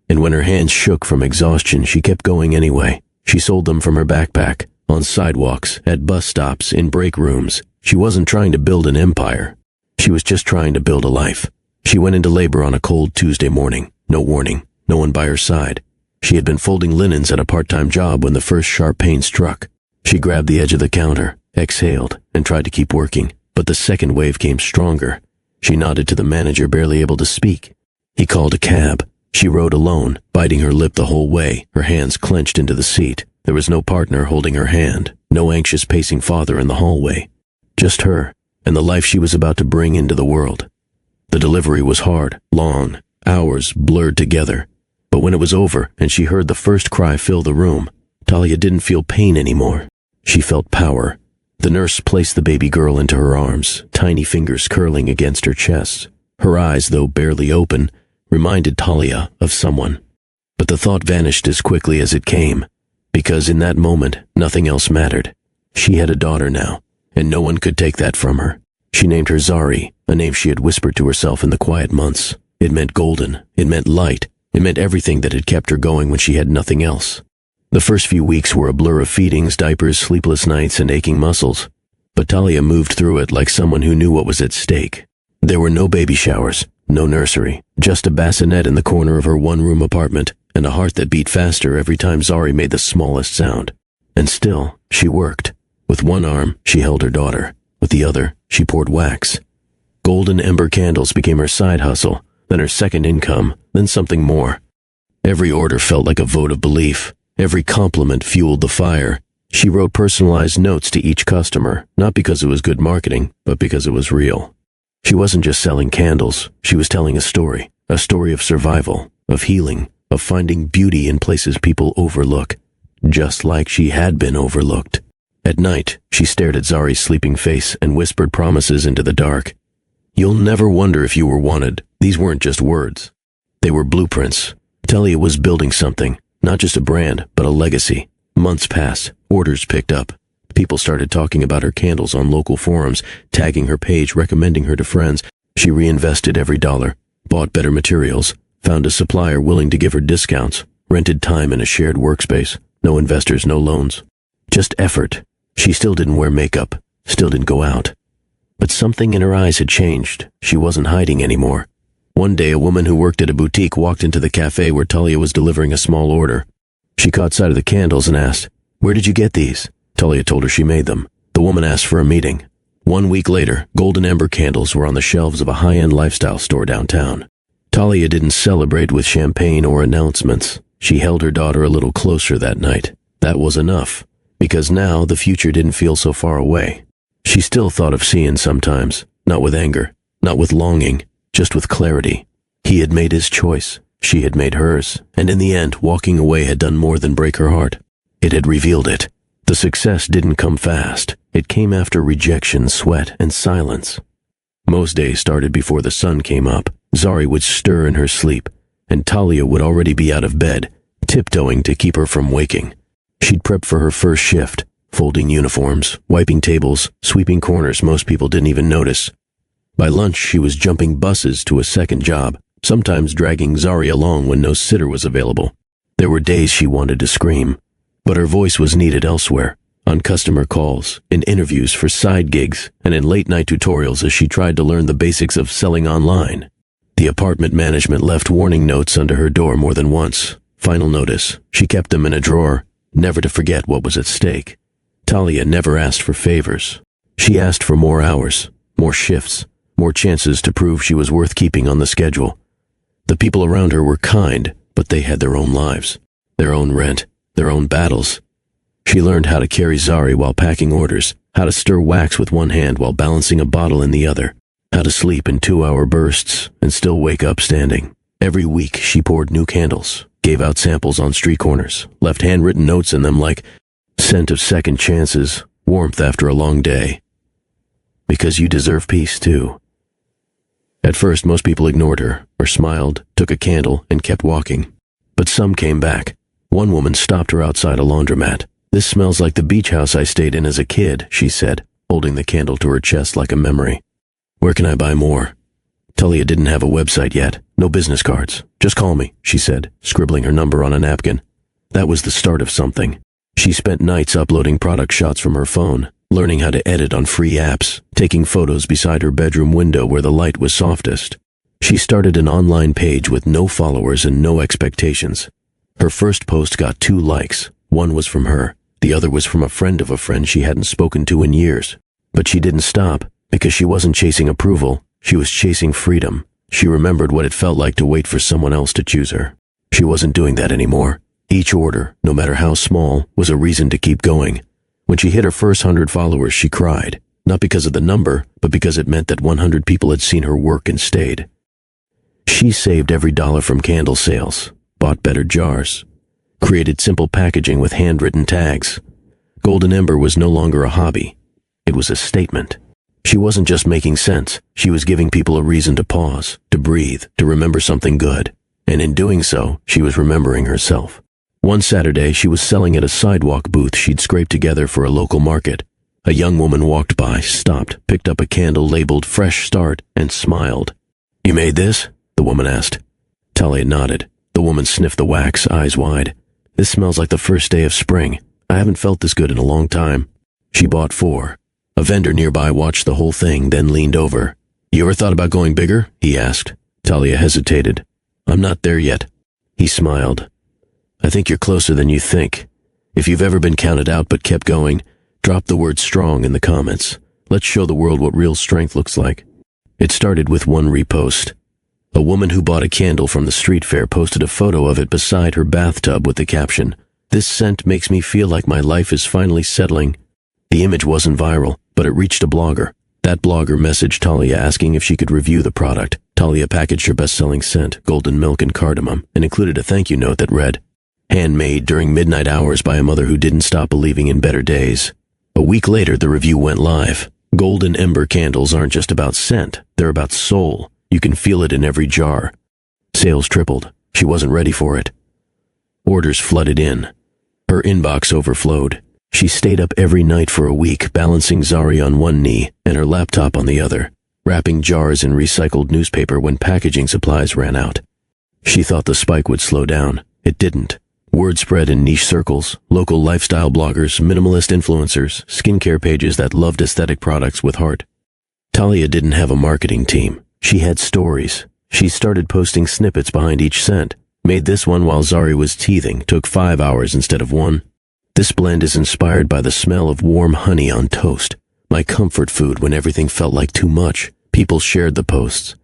And when her hands shook from exhaustion, she kept going anyway. She sold them from her backpack, on sidewalks, at bus stops, in break rooms. She wasn't trying to build an empire. She was just trying to build a life. She went into labor on a cold Tuesday morning. No warning. No one by her side. She had been folding linens at a part-time job when the first sharp pain struck. She grabbed the edge of the counter, exhaled, and tried to keep working. But the second wave came stronger. She nodded to the manager, barely able to speak. He called a cab. She rode alone, biting her lip the whole way, her hands clenched into the seat. There was no partner holding her hand, no anxious pacing father in the hallway. Just her, and the life she was about to bring into the world. The delivery was hard, long, hours blurred together. But when it was over, and she heard the first cry fill the room, Talia didn't feel pain anymore. She felt power. The nurse placed the baby girl into her arms, tiny fingers curling against her chest. Her eyes, though barely open, reminded Talia of someone. But the thought vanished as quickly as it came, because in that moment, nothing else mattered. She had a daughter now, and no one could take that from her. She named her Zari, a name she had whispered to herself in the quiet months. It meant golden. It meant light. It meant everything that had kept her going when she had nothing else. The first few weeks were a blur of feedings, diapers, sleepless nights, and aching muscles. But Talia moved through it like someone who knew what was at stake. There were no baby showers, no nursery, just a bassinet in the corner of her one-room apartment, and a heart that beat faster every time Zari made the smallest sound. And still, she worked. With one arm, she held her daughter. With the other, she poured wax. Golden ember candles became her side hustle, then her second income, then something more. Every order felt like a vote of belief. Every compliment fueled the fire. She wrote personalized notes to each customer, not because it was good marketing, but because it was real. She wasn't just selling candles. She was telling a story of survival, of healing, of finding beauty in places people overlook, just like she had been overlooked. At night, she stared at Zari's sleeping face and whispered promises into the dark. "You'll never wonder if you were wanted." These weren't just words. They were blueprints. Talia was building something, not just a brand, but a legacy. Months passed, orders picked up. People started talking about her candles on local forums, tagging her page, recommending her to friends. She reinvested every dollar, bought better materials, found a supplier willing to give her discounts, rented time in a shared workspace. No investors, no loans. Just effort. She still didn't wear makeup, still didn't go out. But something in her eyes had changed. She wasn't hiding anymore. One day, a woman who worked at a boutique walked into the cafe where Talia was delivering a small order. She caught sight of the candles and asked, "Where did you get these?" Talia told her she made them. The woman asked for a meeting. 1 week later, golden ember candles were on the shelves of a high-end lifestyle store downtown. Talia didn't celebrate with champagne or announcements. She held her daughter a little closer that night. That was enough, because now the future didn't feel so far away. She still thought of Sion sometimes, not with anger, not with longing, just with clarity. He had made his choice. She had made hers, and in the end, walking away had done more than break her heart. It had revealed it. The success didn't come fast. It came after rejection, sweat, and silence. Most days started before the sun came up. Zari would stir in her sleep, and Talia would already be out of bed, tiptoeing to keep her from waking. She'd prep for her first shift, folding uniforms, wiping tables, sweeping corners most people didn't even notice. By lunch, she was jumping buses to a second job, sometimes dragging Zari along when no sitter was available. There were days she wanted to scream, but her voice was needed elsewhere, on customer calls, in interviews for side gigs, and in late-night tutorials as she tried to learn the basics of selling online. The apartment management left warning notes under her door more than once. Final notice. She kept them in a drawer, never to forget what was at stake. Talia never asked for favors. She asked for more hours, more shifts, more chances to prove she was worth keeping on the schedule. The people around her were kind, but they had their own lives, their own rent, their own battles. She learned how to carry Zari while packing orders, how to stir wax with one hand while balancing a bottle in the other, how to sleep in 2-hour bursts and still wake up standing. Every week she poured new candles, gave out samples on street corners, left handwritten notes in them like scent of second chances, warmth after a long day. Because you deserve peace too. At first most people ignored her, or smiled, took a candle, and kept walking. But some came back. One woman stopped her outside a laundromat. "This smells like the beach house I stayed in as a kid," she said, holding the candle to her chest like a memory. "Where can I buy more?" Talia didn't have a website yet, no business cards. "Just call me," she said, scribbling her number on a napkin. That was the start of something. She spent nights uploading product shots from her phone, learning how to edit on free apps, taking photos beside her bedroom window where the light was softest. She started an online page with no followers and no expectations. Her first post got 2 likes. One was from her. The other was from a friend of a friend she hadn't spoken to in years. But she didn't stop, because she wasn't chasing approval. She was chasing freedom. She remembered what it felt like to wait for someone else to choose her. She wasn't doing that anymore. Each order, no matter how small, was a reason to keep going. When she hit her first 100 followers, she cried. Not because of the number, but because it meant that 100 people had seen her work and stayed. She saved every dollar from candle sales, bought better jars, created simple packaging with handwritten tags. Golden Ember was no longer a hobby. It was a statement. She wasn't just making sense. She was giving people a reason to pause, to breathe, to remember something good. And in doing so, she was remembering herself. One Saturday, she was selling at a sidewalk booth she'd scraped together for a local market. A young woman walked by, stopped, picked up a candle labeled Fresh Start, and smiled. "You made this?" the woman asked. Talia nodded. The woman sniffed the wax, eyes wide. "This smells like the first day of spring. I haven't felt this good in a long time." She bought 4. A vendor nearby watched the whole thing, then leaned over. "You ever thought about going bigger?" he asked. Talia hesitated. "I'm not there yet." He smiled. "I think you're closer than you think. If you've ever been counted out but kept going, drop the word strong in the comments. Let's show the world what real strength looks like." It started with 1 repost. A woman who bought a candle from the street fair posted a photo of it beside her bathtub with the caption, "This scent makes me feel like my life is finally settling." The image wasn't viral, but it reached a blogger. That blogger messaged Talia asking if she could review the product. Talia packaged her best-selling scent, golden milk and cardamom, and included a thank you note that read, "Handmade during midnight hours by a mother who didn't stop believing in better days." A week later, the review went live. Golden Ember candles aren't just about scent, they're about soul. You can feel it in every jar. Sales tripled. She wasn't ready for it. Orders flooded in. Her inbox overflowed. She stayed up every night for a week, balancing Zari on one knee and her laptop on the other, wrapping jars in recycled newspaper when packaging supplies ran out. She thought the spike would slow down. It didn't. Word spread in niche circles, local lifestyle bloggers, minimalist influencers, skincare pages that loved aesthetic products with heart. Talia didn't have a marketing team. She had stories. She started posting snippets behind each scent. Made this one while Zari was teething, took 5 hours instead of 1. This blend is inspired by the smell of warm honey on toast. My comfort food when everything felt like too much. People shared the posts.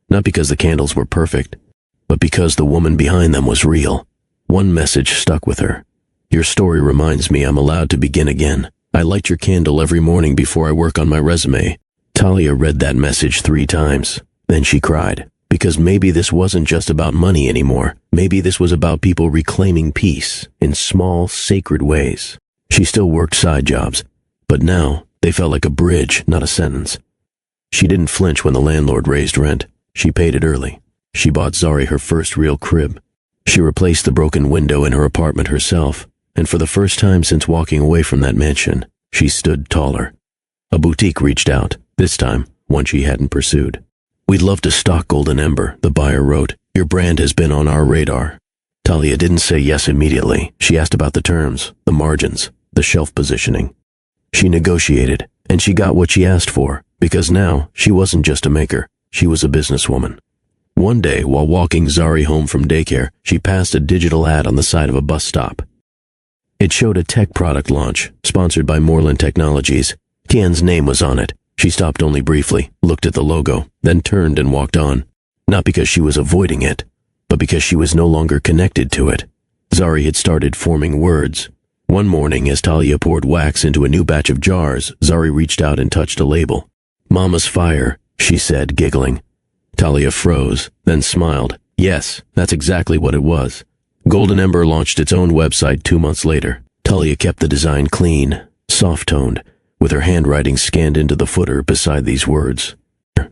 Not because the candles were perfect, but because the woman behind them was real. One message stuck with her. "Your story reminds me I'm allowed to begin again. I light your candle every morning before I work on my resume." Talia read that message 3 times. Then she cried. Because maybe this wasn't just about money anymore. Maybe this was about people reclaiming peace in small, sacred ways. She still worked side jobs, but now they felt like a bridge, not a sentence. She didn't flinch when the landlord raised rent. She paid it early. She bought Zari her first real crib. She replaced the broken window in her apartment herself, and for the first time since walking away from that mansion, she stood taller. A boutique reached out, this time one she hadn't pursued. "We'd love to stock Golden Ember," the buyer wrote. "Your brand has been on our radar." Talia didn't say yes immediately. She asked about the terms, the margins, the shelf positioning. She negotiated, and she got what she asked for, because now she wasn't just a maker, she was a businesswoman. One day, while walking Zari home from daycare, she passed a digital ad on the side of a bus stop. It showed a tech product launch, sponsored by Moreland Technologies. Tian's name was on it. She stopped only briefly, looked at the logo, then turned and walked on. Not because she was avoiding it, but because she was no longer connected to it. Zari had started forming words. One morning, as Talia poured wax into a new batch of jars, Zari reached out and touched a label. "Mama's Fire," she said, giggling. Talia froze, then smiled. Yes, that's exactly what it was. Golden Ember launched its own website 2 months later. Talia kept the design clean, soft-toned, with her handwriting scanned into the footer beside these words.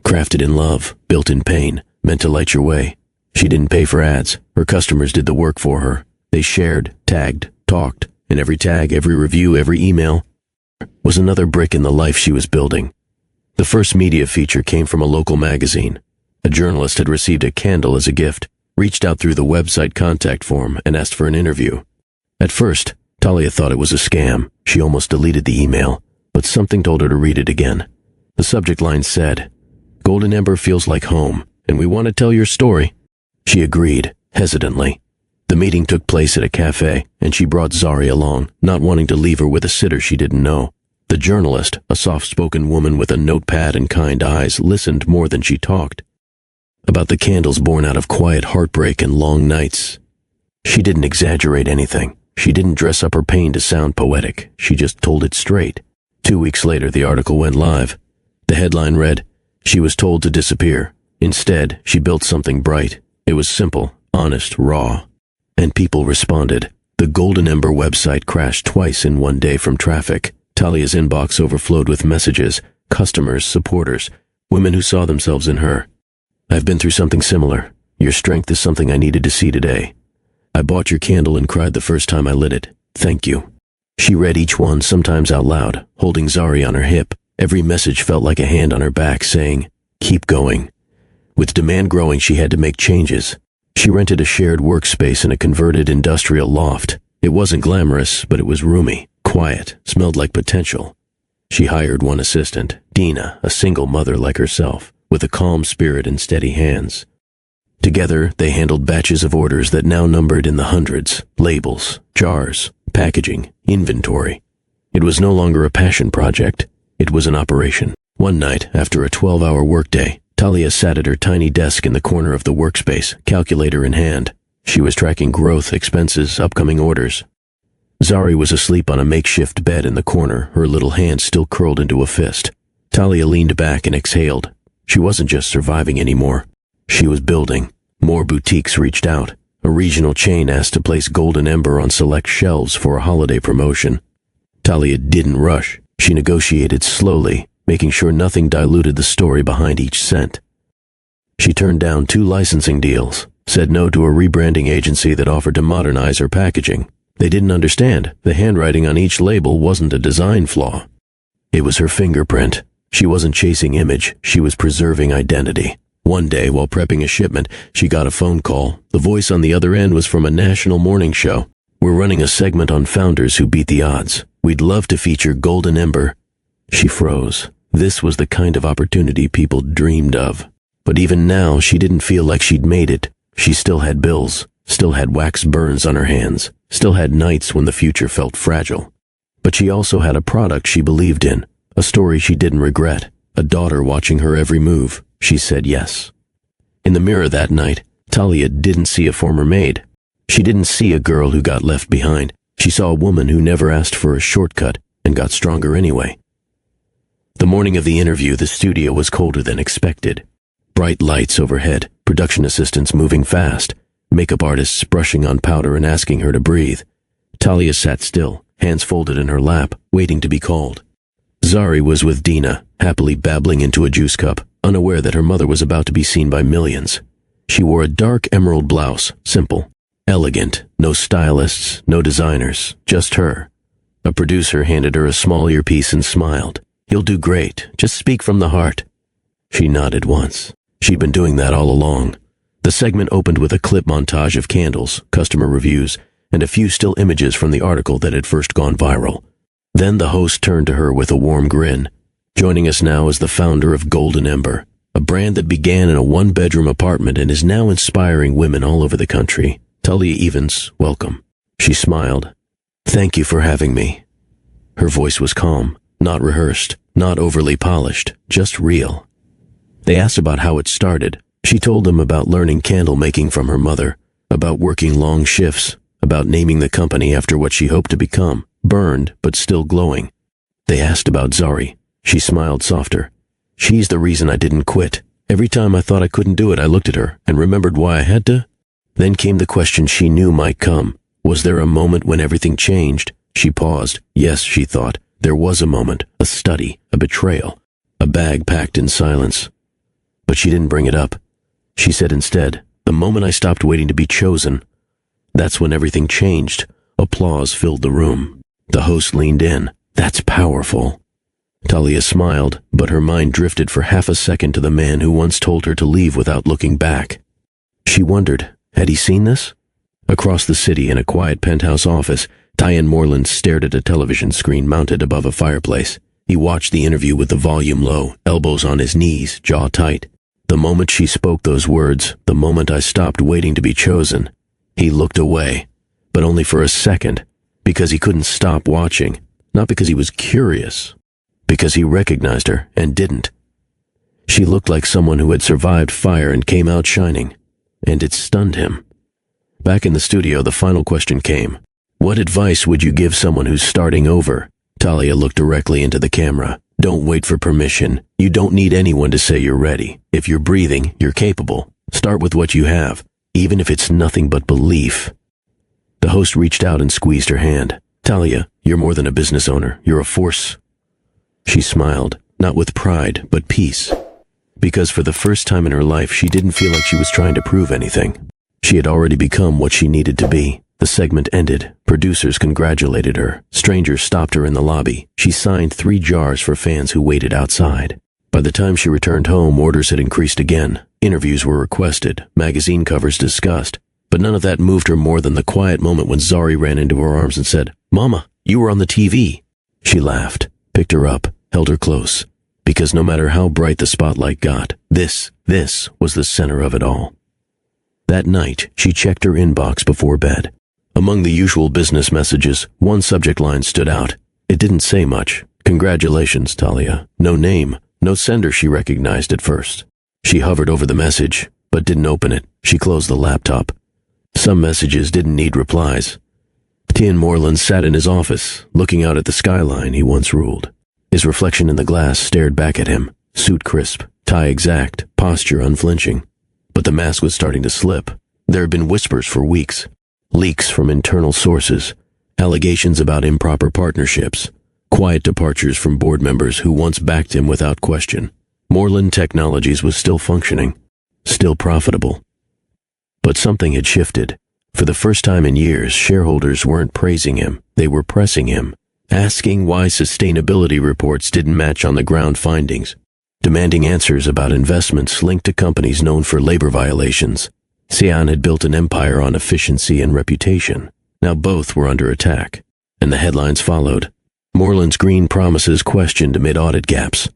Crafted in love, built in pain, meant to light your way. She didn't pay for ads. Her customers did the work for her. They shared, tagged, talked, and every tag, every review, every email was another brick in the life she was building. The first media feature came from a local magazine. A journalist had received a candle as a gift, reached out through the website contact form, and asked for an interview. At first, Talia thought it was a scam. She almost deleted the email, but something told her to read it again. The subject line said, "Golden Ember feels like home, and we want to tell your story." She agreed, hesitantly. The meeting took place at a cafe, and she brought Zari along, not wanting to leave her with a sitter she didn't know. The journalist, a soft-spoken woman with a notepad and kind eyes, listened more than she talked. About the candles born out of quiet heartbreak and long nights. She didn't exaggerate anything. She didn't dress up her pain to sound poetic. She just told it straight. 2 weeks later, the article went live. The headline read, "She was told to disappear. Instead, she built something bright. It was simple, honest, raw." And people responded. The Golden Ember website crashed twice in one day from traffic. Talia's inbox overflowed with messages, customers, supporters, women who saw themselves in her. "I've been through something similar. Your strength is something I needed to see today. I bought your candle and cried the first time I lit it. Thank you." She read each one, sometimes out loud, holding Zari on her hip. Every message felt like a hand on her back, saying, "Keep going." With demand growing, she had to make changes. She rented a shared workspace in a converted industrial loft. It wasn't glamorous, but it was roomy, quiet, smelled like potential. She hired one assistant, Dina, a single mother like herself, with a calm spirit and steady hands. Together, they handled batches of orders that now numbered in the hundreds, labels, jars, packaging, inventory. It was no longer a passion project. It was an operation. One night, after a 12-hour workday, Talia sat at her tiny desk in the corner of the workspace, calculator in hand. She was tracking growth, expenses, upcoming orders. Zari was asleep on a makeshift bed in the corner, her little hand still curled into a fist. Talia leaned back and exhaled. She wasn't just surviving anymore. She was building. More boutiques reached out. A regional chain asked to place Golden Ember on select shelves for a holiday promotion. Talia didn't rush. She negotiated slowly, making sure nothing diluted the story behind each scent. She turned down 2 licensing deals, said no to a rebranding agency that offered to modernize her packaging. They didn't understand. The handwriting on each label wasn't a design flaw. It was her fingerprint. She wasn't chasing image. She was preserving identity. One day, while prepping a shipment, she got a phone call. The voice on the other end was from a national morning show. "We're running a segment on founders who beat the odds. We'd love to feature Golden Ember." She froze. This was the kind of opportunity people dreamed of. But even now, she didn't feel like she'd made it. She still had bills, still had wax burns on her hands, still had nights when the future felt fragile. But she also had a product she believed in, a story she didn't regret, a daughter watching her every move. She said yes. In the mirror that night, Talia didn't see a former maid. She didn't see a girl who got left behind. She saw a woman who never asked for a shortcut and got stronger anyway. The morning of the interview, the studio was colder than expected. Bright lights overhead, production assistants moving fast, makeup artists brushing on powder and asking her to breathe. Talia sat still, hands folded in her lap, waiting to be called. Zari was with Dina, happily babbling into a juice cup, unaware that her mother was about to be seen by millions. She wore a dark emerald blouse, simple, elegant, no stylists, no designers, just her. A producer handed her a small earpiece and smiled. "You'll do great, just speak from the heart." She nodded once. She'd been doing that all along. The segment opened with a clip montage of candles, customer reviews, and a few still images from the article that had first gone viral. Then the host turned to her with a warm grin. Joining us now is the founder of Golden Ember, a brand that began in a one-bedroom apartment and is now inspiring women all over the country. Talia Evans, welcome. She smiled. "Thank you for having me." Her voice was calm, not rehearsed, not overly polished, just real. They asked about how it started. She told them about learning candle making from her mother, about working long shifts, about naming the company after what she hoped to become, burned but still glowing. They asked about Zari. She smiled softer. She's the reason I didn't quit. Every time I thought I couldn't do it, I looked at her and remembered why I had to. Then came the question she knew might come. Was there a moment when everything changed? She paused. Yes, she thought. There was a moment, a study, a betrayal, a bag packed in silence. But she didn't bring it up. She said instead, the moment I stopped waiting to be chosen. That's when everything changed. Applause filled the room. The host leaned in. That's powerful. Talia smiled, but her mind drifted for half a second to the man who once told her to leave without looking back. She wondered, had he seen this? Across the city in a quiet penthouse office, Tyan Moreland stared at a television screen mounted above a fireplace. He watched the interview with the volume low, elbows on his knees, jaw tight. The moment she spoke those words, the moment I stopped waiting to be chosen, he looked away, but only for a second, because he couldn't stop watching, not because he was curious, because he recognized her and didn't. She looked like someone who had survived fire and came out shining, and it stunned him. Back in the studio, the final question came. What advice would you give someone who's starting over? Talia looked directly into the camera. Don't wait for permission. You don't need anyone to say you're ready. If you're breathing, you're capable. Start with what you have, even if it's nothing but belief. The host reached out and squeezed her hand. Talia, you're more than a business owner. You're a force. She smiled, not with pride, but peace. Because for the first time in her life, she didn't feel like she was trying to prove anything. She had already become what she needed to be. The segment ended. Producers congratulated her. Strangers stopped her in the lobby. She signed 3 jars for fans who waited outside. By the time she returned home, orders had increased again. Interviews were requested. Magazine covers discussed. But none of that moved her more than the quiet moment when Zari ran into her arms and said, Mama, you were on the TV. She laughed, picked her up, held her close. Because no matter how bright the spotlight got, this was the center of it all. That night, she checked her inbox before bed. Among the usual business messages, one subject line stood out. It didn't say much. Congratulations, Talia. No name, no sender she recognized at first. She hovered over the message, but didn't open it. She closed the laptop. Some messages didn't need replies. Tyan Moreland sat in his office, looking out at the skyline he once ruled. His reflection in the glass stared back at him, suit crisp, tie exact, posture unflinching. But the mask was starting to slip. There had been whispers for weeks. Leaks from internal sources, allegations about improper partnerships, quiet departures from board members who once backed him without question. Moreland Technologies was still functioning, still profitable. But something had shifted. For the first time in years, shareholders weren't praising him, they were pressing him, asking why sustainability reports didn't match on the ground findings, demanding answers about investments linked to companies known for labor violations. Sian had built an empire on efficiency and reputation. Now both were under attack, and the headlines followed. Moreland's green promises questioned amid audit gaps.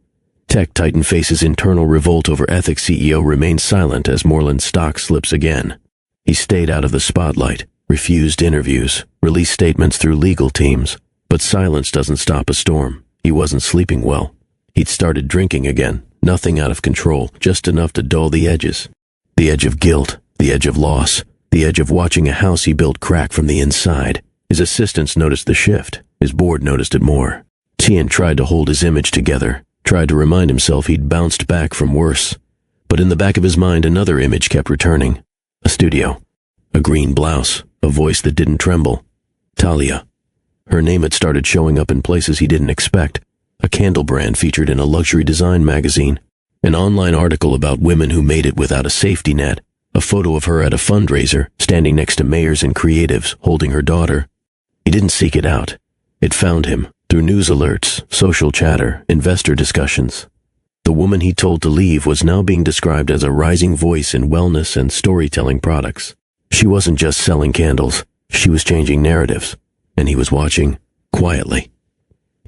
Tech titan faces internal revolt over ethics. CEO remains silent as Moreland's stock slips again. He stayed out of the spotlight, refused interviews, released statements through legal teams. But silence doesn't stop a storm. He wasn't sleeping well. He'd started drinking again, nothing out of control, just enough to dull the edges. The edge of guilt. The edge of loss, the edge of watching a house he built crack from the inside. His assistants noticed the shift. His board noticed it more. Tyan tried to hold his image together, tried to remind himself he'd bounced back from worse. But in the back of his mind, another image kept returning. A studio. A green blouse. A voice that didn't tremble. Talia. Her name had started showing up in places he didn't expect. A candle brand featured in a luxury design magazine. An online article about women who made it without a safety net. A photo of her at a fundraiser, standing next to mayors and creatives, holding her daughter. He didn't seek it out. It found him, through news alerts, social chatter, investor discussions. The woman he told to leave was now being described as a rising voice in wellness and storytelling products. She wasn't just selling candles, she was changing narratives. And he was watching, quietly.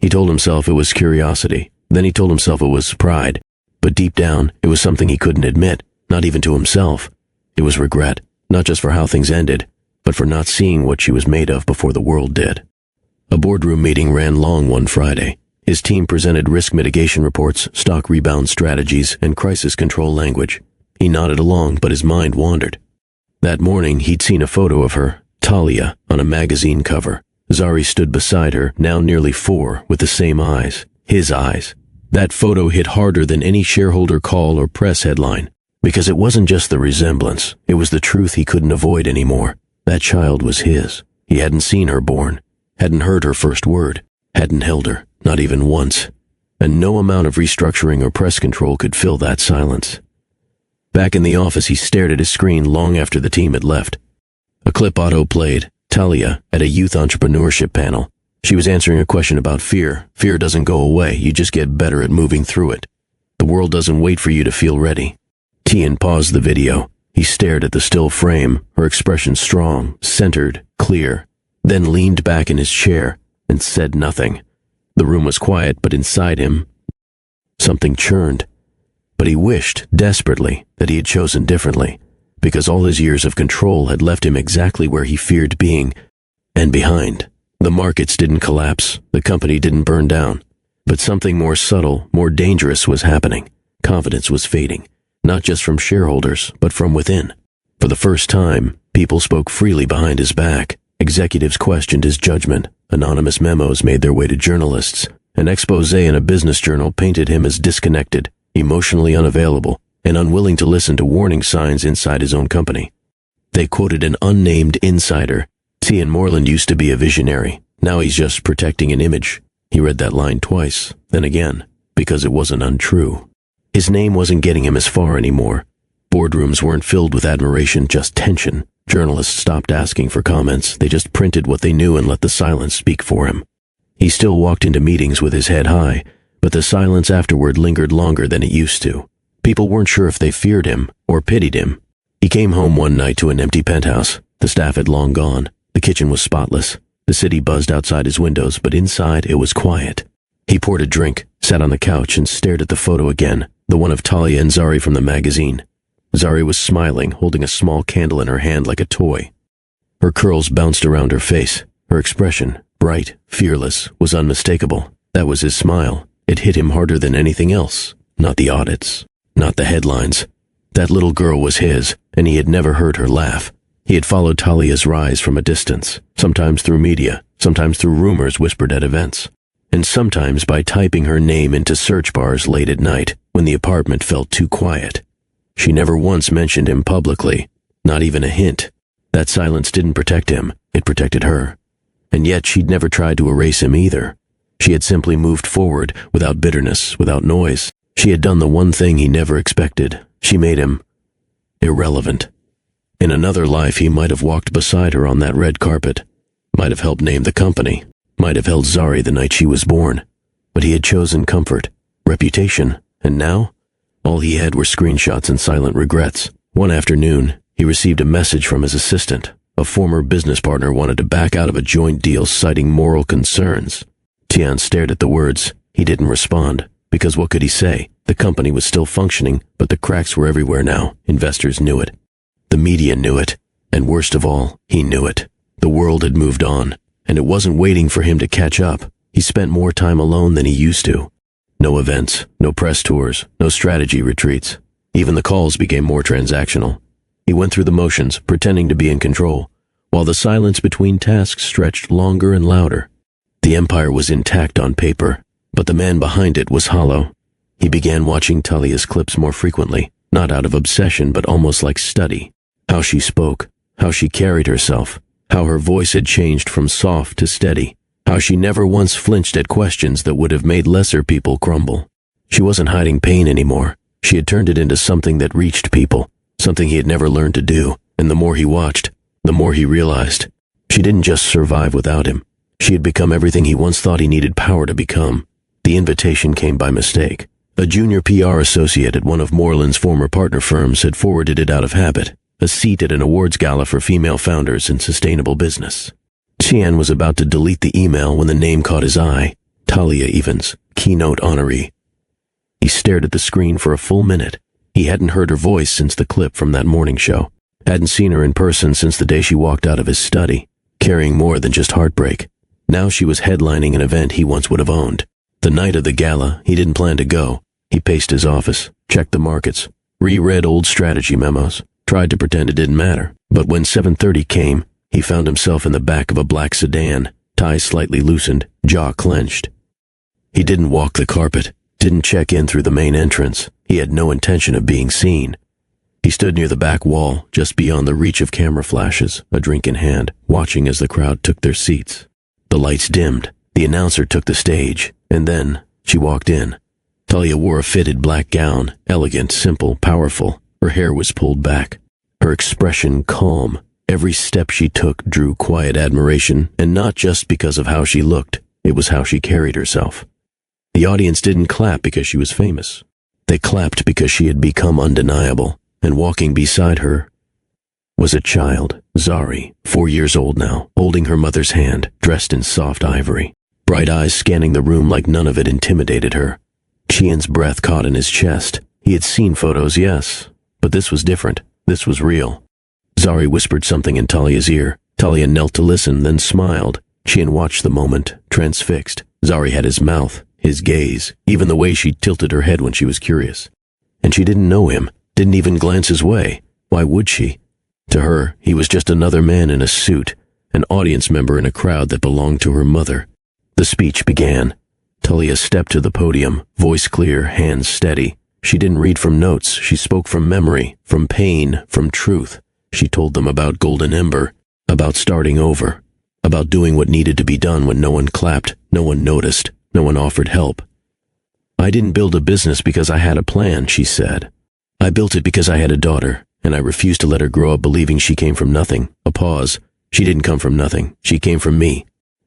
He told himself it was curiosity, then he told himself it was pride. But deep down, it was something he couldn't admit, not even to himself. It was regret, not just for how things ended, but for not seeing what she was made of before the world did. A boardroom meeting ran long one Friday. His team presented risk mitigation reports, stock rebound strategies, and crisis control language. He nodded along, but his mind wandered. That morning, he'd seen a photo of her, Talia on a magazine cover. Zari stood beside her, now nearly 4, with the same eyes. His eyes. That photo hit harder than any shareholder call or press headline. Because it wasn't just the resemblance, it was the truth he couldn't avoid anymore. That child was his. He hadn't seen her born, hadn't heard her first word, hadn't held her, not even once. And no amount of restructuring or press control could fill that silence. Back in the office, he stared at his screen long after the team had left. A clip auto-played, Talia at a youth entrepreneurship panel. She was answering a question about fear. Fear doesn't go away, you just get better at moving through it. The world doesn't wait for you to feel ready. Tian paused the video. He stared at the still frame, her expression strong, centered, clear, then leaned back in his chair and said nothing. The room was quiet, but inside him, something churned. But he wished, desperately, that he had chosen differently, because all his years of control had left him exactly where he feared being, and behind. The markets didn't collapse, the company didn't burn down, but something more subtle, more dangerous was happening. Confidence was fading. Not just from shareholders, but from within. For the first time, people spoke freely behind his back. Executives questioned his judgment. Anonymous memos made their way to journalists. An expose in a business journal painted him as disconnected, emotionally unavailable, and unwilling to listen to warning signs inside his own company. They quoted an unnamed insider. Tian Moreland used to be a visionary. Now he's just protecting an image. He read that line twice, then again, because it wasn't untrue. His name wasn't getting him as far anymore. Boardrooms weren't filled with admiration, just tension. Journalists stopped asking for comments. They just printed what they knew and let the silence speak for him. He still walked into meetings with his head high, but the silence afterward lingered longer than it used to. People weren't sure if they feared him or pitied him. He came home one night to an empty penthouse. The staff had long gone. The kitchen was spotless. The city buzzed outside his windows, but inside it was quiet. He poured a drink, sat on the couch, and stared at the photo again. The one of Talia and Zari from the magazine. Zari was smiling, holding a small candle in her hand like a toy. Her curls bounced around her face. Her expression, bright, fearless, was unmistakable. That was his smile. It hit him harder than anything else. Not the audits. Not the headlines. That little girl was his, and he had never heard her laugh. He had followed Talia's rise from a distance, sometimes through media, sometimes through rumors whispered at events, and sometimes by typing her name into search bars late at night, when the apartment felt too quiet. She never once mentioned him publicly, not even a hint. That silence didn't protect him, it protected her. And yet she'd never tried to erase him either. She had simply moved forward, without bitterness, without noise. She had done the one thing he never expected. She made him irrelevant. In another life, he might have walked beside her on that red carpet, might have helped name the company, might have held Zari the night she was born. But he had chosen comfort, reputation, and now, all he had were screenshots and silent regrets. One afternoon, he received a message from his assistant. A former business partner wanted to back out of a joint deal citing moral concerns. Tian stared at the words. He didn't respond, because what could he say? The company was still functioning, but the cracks were everywhere now. Investors knew it. The media knew it. And worst of all, he knew it. The world had moved on, and it wasn't waiting for him to catch up. He spent more time alone than he used to. No events, no press tours, no strategy retreats. Even the calls became more transactional. He went through the motions, pretending to be in control, while the silence between tasks stretched longer and louder. The empire was intact on paper, but the man behind it was hollow. He began watching Talia's clips more frequently, not out of obsession but almost like study. How she spoke, how she carried herself, how her voice had changed from soft to steady, how she never once flinched at questions that would have made lesser people crumble. She wasn't hiding pain anymore. She had turned it into something that reached people, something he had never learned to do, and the more he watched, the more he realized. She didn't just survive without him. She had become everything he once thought he needed power to become. The invitation came by mistake. A junior PR associate at one of Moreland's former partner firms had forwarded it out of habit, a seat at an awards gala for female founders in sustainable business. Tian was about to delete the email when the name caught his eye. Talia Evans, keynote honoree. He stared at the screen for a full minute. He hadn't heard her voice since the clip from that morning show. Hadn't seen her in person since the day she walked out of his study, carrying more than just heartbreak. Now she was headlining an event he once would have owned. The night of the gala, he didn't plan to go. He paced his office, checked the markets, reread old strategy memos, tried to pretend it didn't matter. But when 7:30 came, He found himself in the back of a black sedan, ties slightly loosened, jaw clenched. He didn't walk the carpet, didn't check in through the main entrance. He had no intention of being seen. He stood near the back wall, just beyond the reach of camera flashes, a drink in hand, watching as the crowd took their seats. The lights dimmed. The announcer took the stage, and then she walked in. Talia wore a fitted black gown, elegant, simple, powerful. Her hair was pulled back. Her expression calm. Every step she took drew quiet admiration, and not just because of how she looked. It was how she carried herself. The audience didn't clap because she was famous. They clapped because she had become undeniable, and walking beside her was a child, Zari, 4 years old now, holding her mother's hand, dressed in soft ivory. Bright eyes scanning the room like none of it intimidated her. Chian's breath caught in his chest. He had seen photos, yes, but this was different. This was real. Zari whispered something in Talia's ear. Talia knelt to listen, then smiled. Chian watched the moment, transfixed. Zari had his mouth, his gaze, even the way she tilted her head when she was curious. And she didn't know him, didn't even glance his way. Why would she? To her, he was just another man in a suit, an audience member in a crowd that belonged to her mother. The speech began. Talia stepped to the podium, voice clear, hands steady. She didn't read from notes. She spoke from memory, from pain, from truth. She told them about Golden Ember, about starting over, about doing what needed to be done when no one clapped, no one noticed, no one offered help. I didn't build a business because I had a plan, she said. I built it because I had a daughter, and I refused to let her grow up believing she came from nothing. A pause. She didn't come from nothing. She came from me.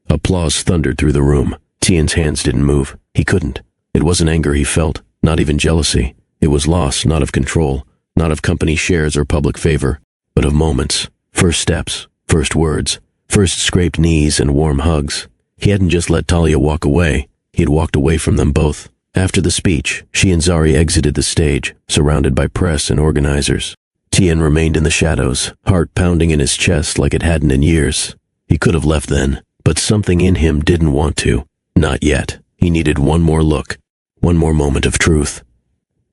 Applause thundered through the room. Tian's hands didn't move. He couldn't. It wasn't anger he felt, not even jealousy. It was loss, not of control, not of company shares or public favor, but of moments, first steps, first words, first scraped knees and warm hugs. He hadn't just let Talia walk away. He had walked away from them both. After the speech, she and Zari exited the stage, surrounded by press and organizers. Tian remained in the shadows, heart pounding in his chest like it hadn't in years. He could have left then, but something in him didn't want to. Not yet. He needed one more look, one more moment of truth.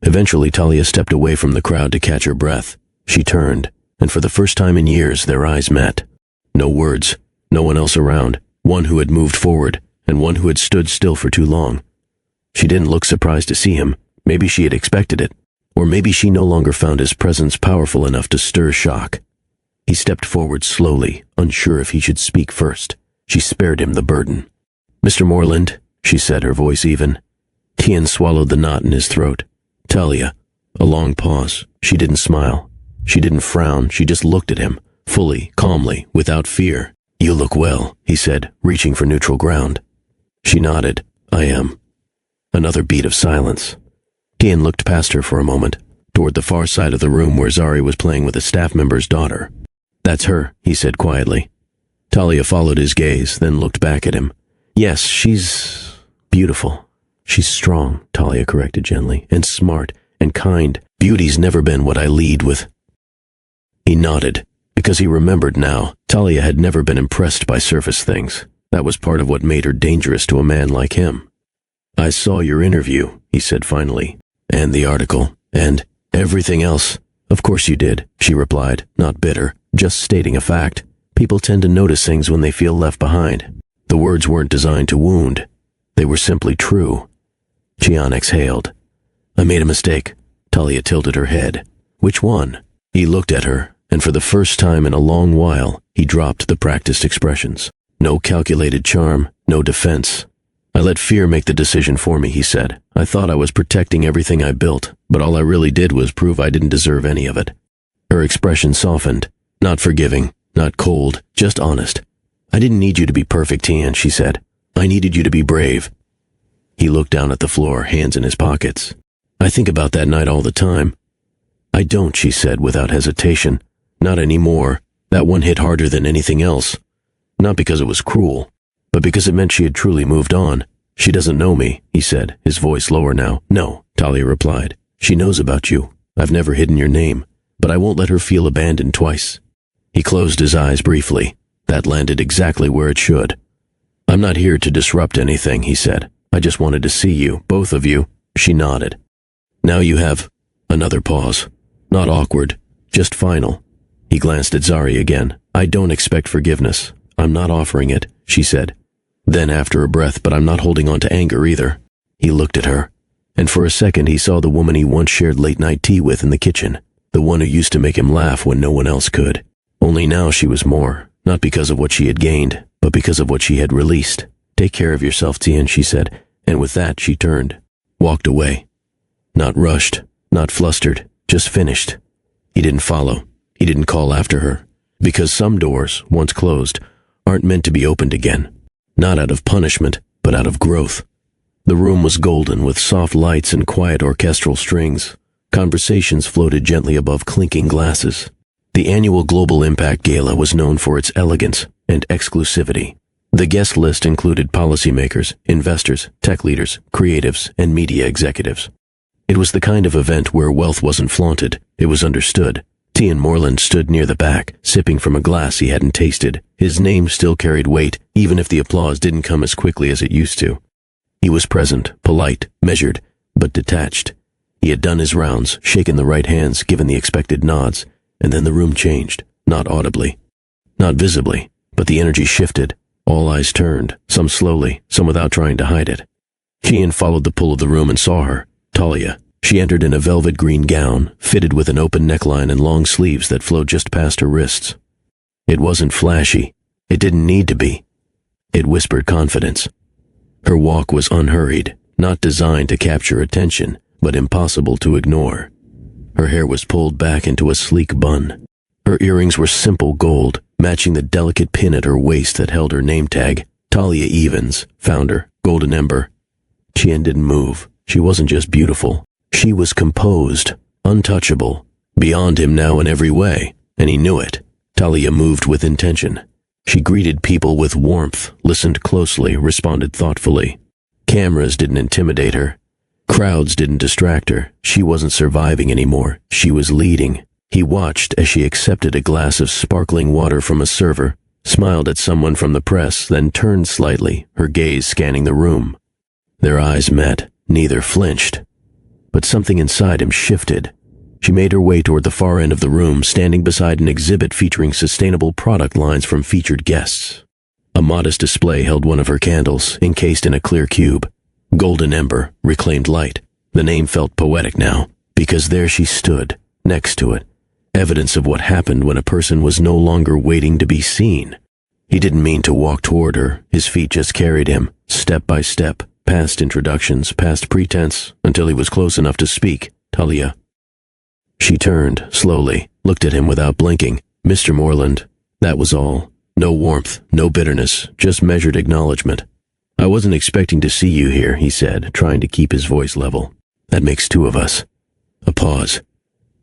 Eventually, Talia stepped away from the crowd to catch her breath. She turned, and for the first time in years, their eyes met. No words, no one else around, one who had moved forward, and one who had stood still for too long. She didn't look surprised to see him. Maybe she had expected it, or maybe she no longer found his presence powerful enough to stir shock. He stepped forward slowly, unsure if he should speak first. She spared him the burden. "Mr. Moreland," she said, her voice even. Tian swallowed the knot in his throat. "Talia." A long pause. She didn't smile. She didn't frown. She just looked at him, fully, calmly, without fear. "You look well," he said, reaching for neutral ground. She nodded. "I am." Another beat of silence. Tian looked past her for a moment, toward the far side of the room where Zari was playing with a staff member's daughter. "That's her," he said quietly. Talia followed his gaze, then looked back at him. "Yes, she's beautiful. She's strong," Talia corrected gently, "and smart, and kind. Beauty's never been what I lead with." He nodded, because he remembered now. Talia had never been impressed by surface things. That was part of what made her dangerous to a man like him. "I saw your interview," he said finally, "and the article, and everything else." "Of course you did," she replied, not bitter, just stating a fact. People tend to notice things when they feel left behind. The words weren't designed to wound. They were simply true. Chian exhaled. "I made a mistake." Talia tilted her head. "Which one?" He looked at her, and for the first time in a long while, he dropped the practiced expressions. No calculated charm, no defense. "I let fear make the decision for me," he said. "I thought I was protecting everything I built, but all I really did was prove I didn't deserve any of it." Her expression softened. Not forgiving, not cold, just honest. "I didn't need you to be perfect, Tian," she said. "I needed you to be brave." He looked down at the floor, hands in his pockets. "I think about that night all the time." "I don't," she said without hesitation. "Not anymore. That one hit harder than anything else. Not because it was cruel, but because it meant she had truly moved on." "She doesn't know me," he said, his voice lower now. "No," Talia replied. "She knows about you. I've never hidden your name, but I won't let her feel abandoned twice." He closed his eyes briefly. That landed exactly where it should. "I'm not here to disrupt anything," he said. "I just wanted to see you, both of you." She nodded. "Now you have..." Another pause. Not awkward, just final. He glanced at Zari again. I don't expect forgiveness. I'm not offering it, she said. Then after a breath, but I'm not holding on to anger either. He looked at her, and for a second he saw the woman he once shared late-night tea with in the kitchen, the one who used to make him laugh when no one else could. Only now she was more, not because of what she had gained, but because of what she had released. Take care of yourself, Tian, she said, and with that she turned, walked away. Not rushed, not flustered, just finished. He didn't follow. He didn't call after her, because some doors, once closed, aren't meant to be opened again. Not out of punishment, but out of growth. The room was golden with soft lights and quiet orchestral strings. Conversations floated gently above clinking glasses. The annual Global Impact Gala was known for its elegance and exclusivity. The guest list included policymakers, investors, tech leaders, creatives, and media executives. It was the kind of event where wealth wasn't flaunted, it was understood. Tian Moreland stood near the back, sipping from a glass he hadn't tasted. His name still carried weight, even if the applause didn't come as quickly as it used to. He was present, polite, measured, but detached. He had done his rounds, shaken the right hands, given the expected nods, and then the room changed, not audibly, not visibly, but the energy shifted. All eyes turned, some slowly, some without trying to hide it. Tian followed the pull of the room and saw her, Talia. She entered in a velvet green gown, fitted with an open neckline and long sleeves that flowed just past her wrists. It wasn't flashy. It didn't need to be. It whispered confidence. Her walk was unhurried, not designed to capture attention, but impossible to ignore. Her hair was pulled back into a sleek bun. Her earrings were simple gold, matching the delicate pin at her waist that held her name tag, Talia Evans, founder, Golden Ember. Tian didn't move. She wasn't just beautiful. She was composed, untouchable, beyond him now in every way, and he knew it. Talia moved with intention. She greeted people with warmth, listened closely, responded thoughtfully. Cameras didn't intimidate her. Crowds didn't distract her. She wasn't surviving anymore. She was leading. He watched as she accepted a glass of sparkling water from a server, smiled at someone from the press, then turned slightly, her gaze scanning the room. Their eyes met. Neither flinched. But something inside him shifted. She made her way toward the far end of the room, standing beside an exhibit featuring sustainable product lines from featured guests. A modest display held one of her candles, encased in a clear cube. Golden Ember, reclaimed light. The name felt poetic now, because there she stood, next to it. Evidence of what happened when a person was no longer waiting to be seen. He didn't mean to walk toward her. His feet just carried him, step by step. Past introductions, past pretense, until he was close enough to speak. Talia. She turned, slowly, looked at him without blinking. Mr. Moreland. That was all. No warmth, no bitterness, just measured acknowledgement. I wasn't expecting to see you here, he said, trying to keep his voice level. That makes two of us. A pause.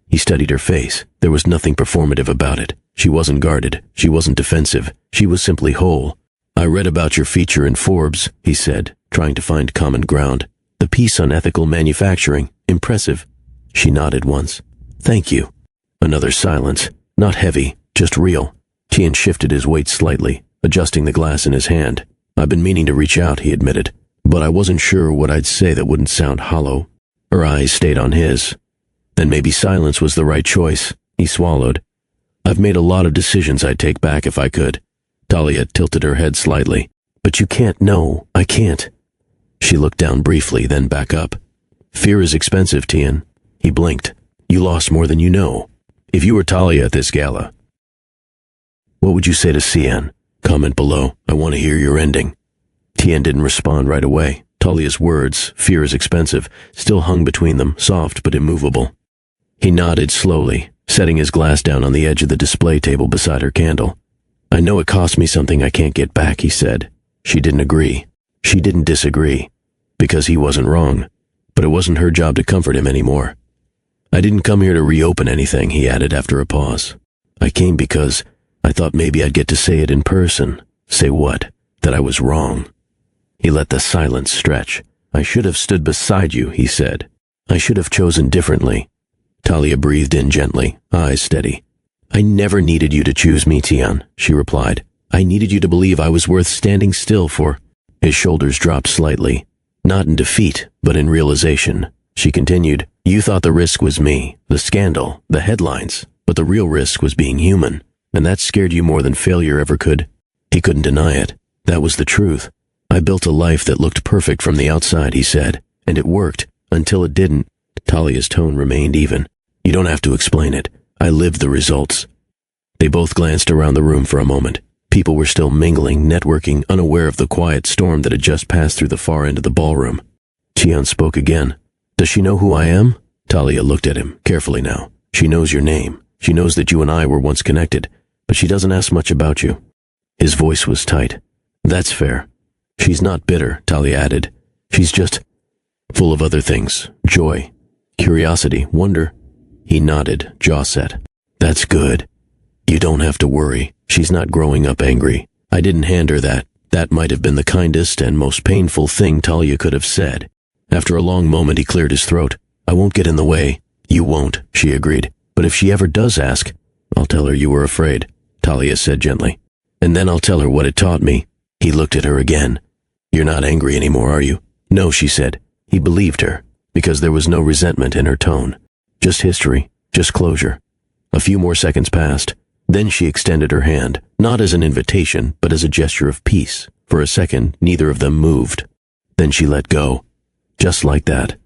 He studied her face. There was nothing performative about it. She wasn't guarded. She wasn't defensive. She was simply whole. I read about your feature in Forbes, he said, trying to find common ground. The piece on ethical manufacturing. Impressive. She nodded once. Thank you. Another silence. Not heavy, just real. Tian shifted his weight slightly, adjusting the glass in his hand. I've been meaning to reach out, he admitted, but I wasn't sure what I'd say that wouldn't sound hollow. Her eyes stayed on his. Then maybe silence was the right choice. He swallowed. I've made a lot of decisions I'd take back if I could. Talia tilted her head slightly. But you can't know. I can't. She looked down briefly, then back up. Fear is expensive, Tian. He blinked. You lost more than you know. If you were Talia at this gala, what would you say to Cian? Comment below. I want to hear your ending. Tian didn't respond right away. Talia's words, fear is expensive, still hung between them, soft but immovable. He nodded slowly, setting his glass down on the edge of the display table beside her candle. I know it cost me something I can't get back, he said. She didn't agree. She didn't disagree. Because he wasn't wrong. But it wasn't her job to comfort him anymore. I didn't come here to reopen anything, he added after a pause. I came because I thought maybe I'd get to say it in person. Say what? That I was wrong. He let the silence stretch. I should have stood beside you, he said. I should have chosen differently. Talia breathed in gently, eyes steady. I never needed you to choose me, Tian, she replied. I needed you to believe I was worth standing still for. His shoulders dropped slightly. Not in defeat, but in realization. She continued, you thought the risk was me, the scandal, the headlines, But the real risk was being human, and that scared you more than failure ever could. He couldn't deny it. That was the truth. I built a life that looked perfect from the outside, he said, and it worked, until it didn't. Talia's tone remained even. You don't have to explain it. I lived the results. They both glanced around the room for a moment. People were still mingling, networking, unaware of the quiet storm that had just passed through the far end of the ballroom. Tian spoke again. Does she know who I am? Talia looked at him, carefully now. She knows your name. She knows that you and I were once connected, but she doesn't ask much about you. His voice was tight. That's fair. She's not bitter, Talia added. She's just full of other things. Joy, curiosity, wonder. He nodded, jaw set. That's good. You don't have to worry. She's not growing up angry. I didn't hand her that. That might have been the kindest and most painful thing Talia could have said. After a long moment, he cleared his throat. I won't get in the way. You won't, she agreed. But if she ever does ask, I'll tell her you were afraid, Talia said gently. And then I'll tell her what it taught me. He looked at her again. You're not angry anymore, are you? No, she said. He believed her, because there was no resentment in her tone. Just history, just closure. A few more seconds passed. Then she extended her hand, not as an invitation, but as a gesture of peace. For a second, neither of them moved. Then she let go. Just like that.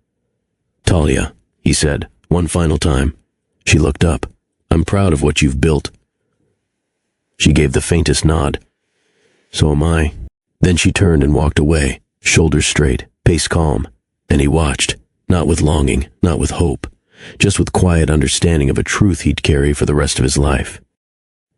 Talia, he said, one final time. She looked up. I'm proud of what you've built. She gave the faintest nod. So am I. Then she turned and walked away, shoulders straight, pace calm. And he watched, not with longing, not with hope, just with quiet understanding of a truth he'd carry for the rest of his life.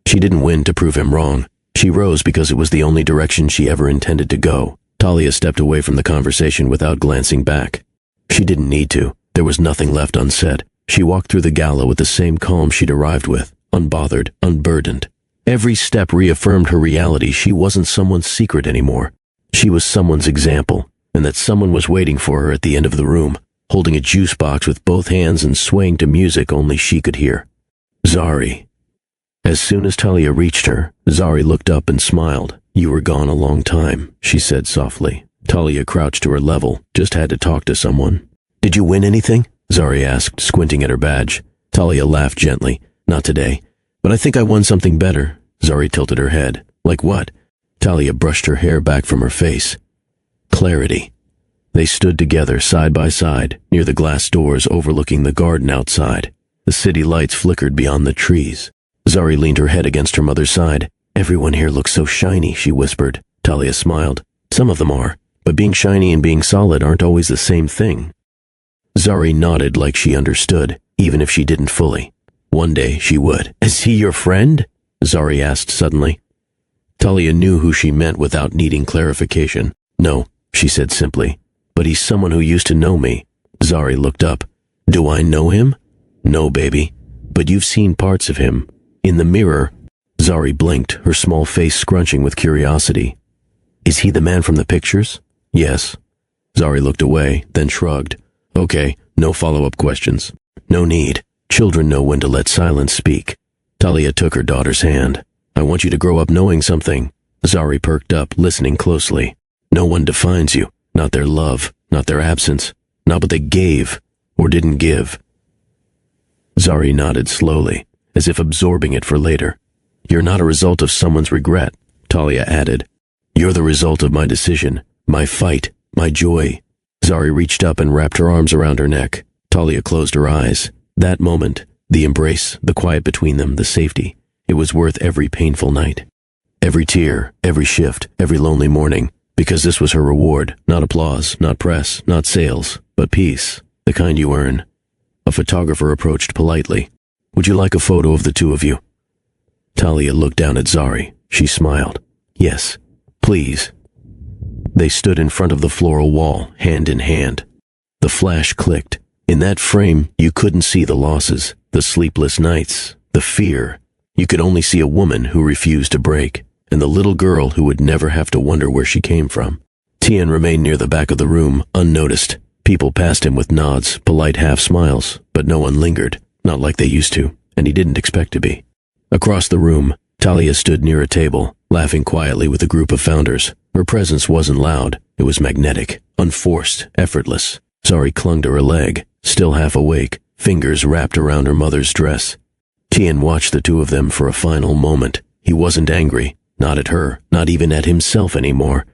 She didn't win to prove him wrong. She rose because it was the only direction she ever intended to go. Talia stepped away from the conversation without glancing back. She didn't need to. There was nothing left unsaid. She walked through the gala with the same calm she'd arrived with, unbothered, unburdened. Every step reaffirmed her reality. She wasn't someone's secret anymore. She was someone's example, and that someone was waiting for her at the end of the room, holding a juice box with both hands and swaying to music only she could hear. Zari. As soon as Talia reached her, Zari looked up and smiled. You were gone a long time, she said softly. Talia crouched to her level, just had to talk to someone. Did you win anything? Zari asked, squinting at her badge. Talia laughed gently. Not today. But I think I won something better. Zari tilted her head. Like what? Talia brushed her hair back from her face. Clarity. They stood together, side by side, near the glass doors overlooking the garden outside. The city lights flickered beyond the trees. Zari leaned her head against her mother's side. Everyone here looks so shiny, she whispered. Talia smiled. Some of them are, but being shiny and being solid aren't always the same thing. Zari nodded like she understood, even if she didn't fully. One day she would. Is he your friend? Zari asked suddenly. Talia knew who she meant without needing clarification. No, she said simply. But he's someone who used to know me. Zari looked up. Do I know him? No, baby. But you've seen parts of him. In the mirror. Zari blinked, her small face scrunching with curiosity. Is he the man from the pictures? Yes. Zari looked away, then shrugged. Okay, no follow-up questions. No need. Children know when to let silence speak. Talia took her daughter's hand. I want you to grow up knowing something. Zari perked up, listening closely. No one defines you. Not their love, not their absence, not what they gave or didn't give. Zari nodded slowly, as if absorbing it for later. You're not a result of someone's regret, Talia added. You're the result of my decision, my fight, my joy. Zari reached up and wrapped her arms around her neck. Talia closed her eyes. That moment, the embrace, the quiet between them, the safety, it was worth every painful night. Every tear, every shift, every lonely morning, because this was her reward, not applause, not press, not sales, but peace, the kind you earn. A photographer approached politely. Would you like a photo of the two of you? Talia looked down at Zari. She smiled. Yes, please. They stood in front of the floral wall, hand in hand. The flash clicked. In that frame, you couldn't see the losses, the sleepless nights, the fear. You could only see a woman who refused to break, and the little girl who would never have to wonder where she came from. Tian remained near the back of the room, unnoticed. People passed him with nods, polite half-smiles, but no one lingered, not like they used to, and he didn't expect to be. Across the room, Talia stood near a table, laughing quietly with a group of founders. Her presence wasn't loud. It was magnetic, unforced, effortless. Zari clung to her leg, still half awake, fingers wrapped around her mother's dress. Tian watched the two of them for a final moment. He wasn't angry, not at her, not even at himself anymore.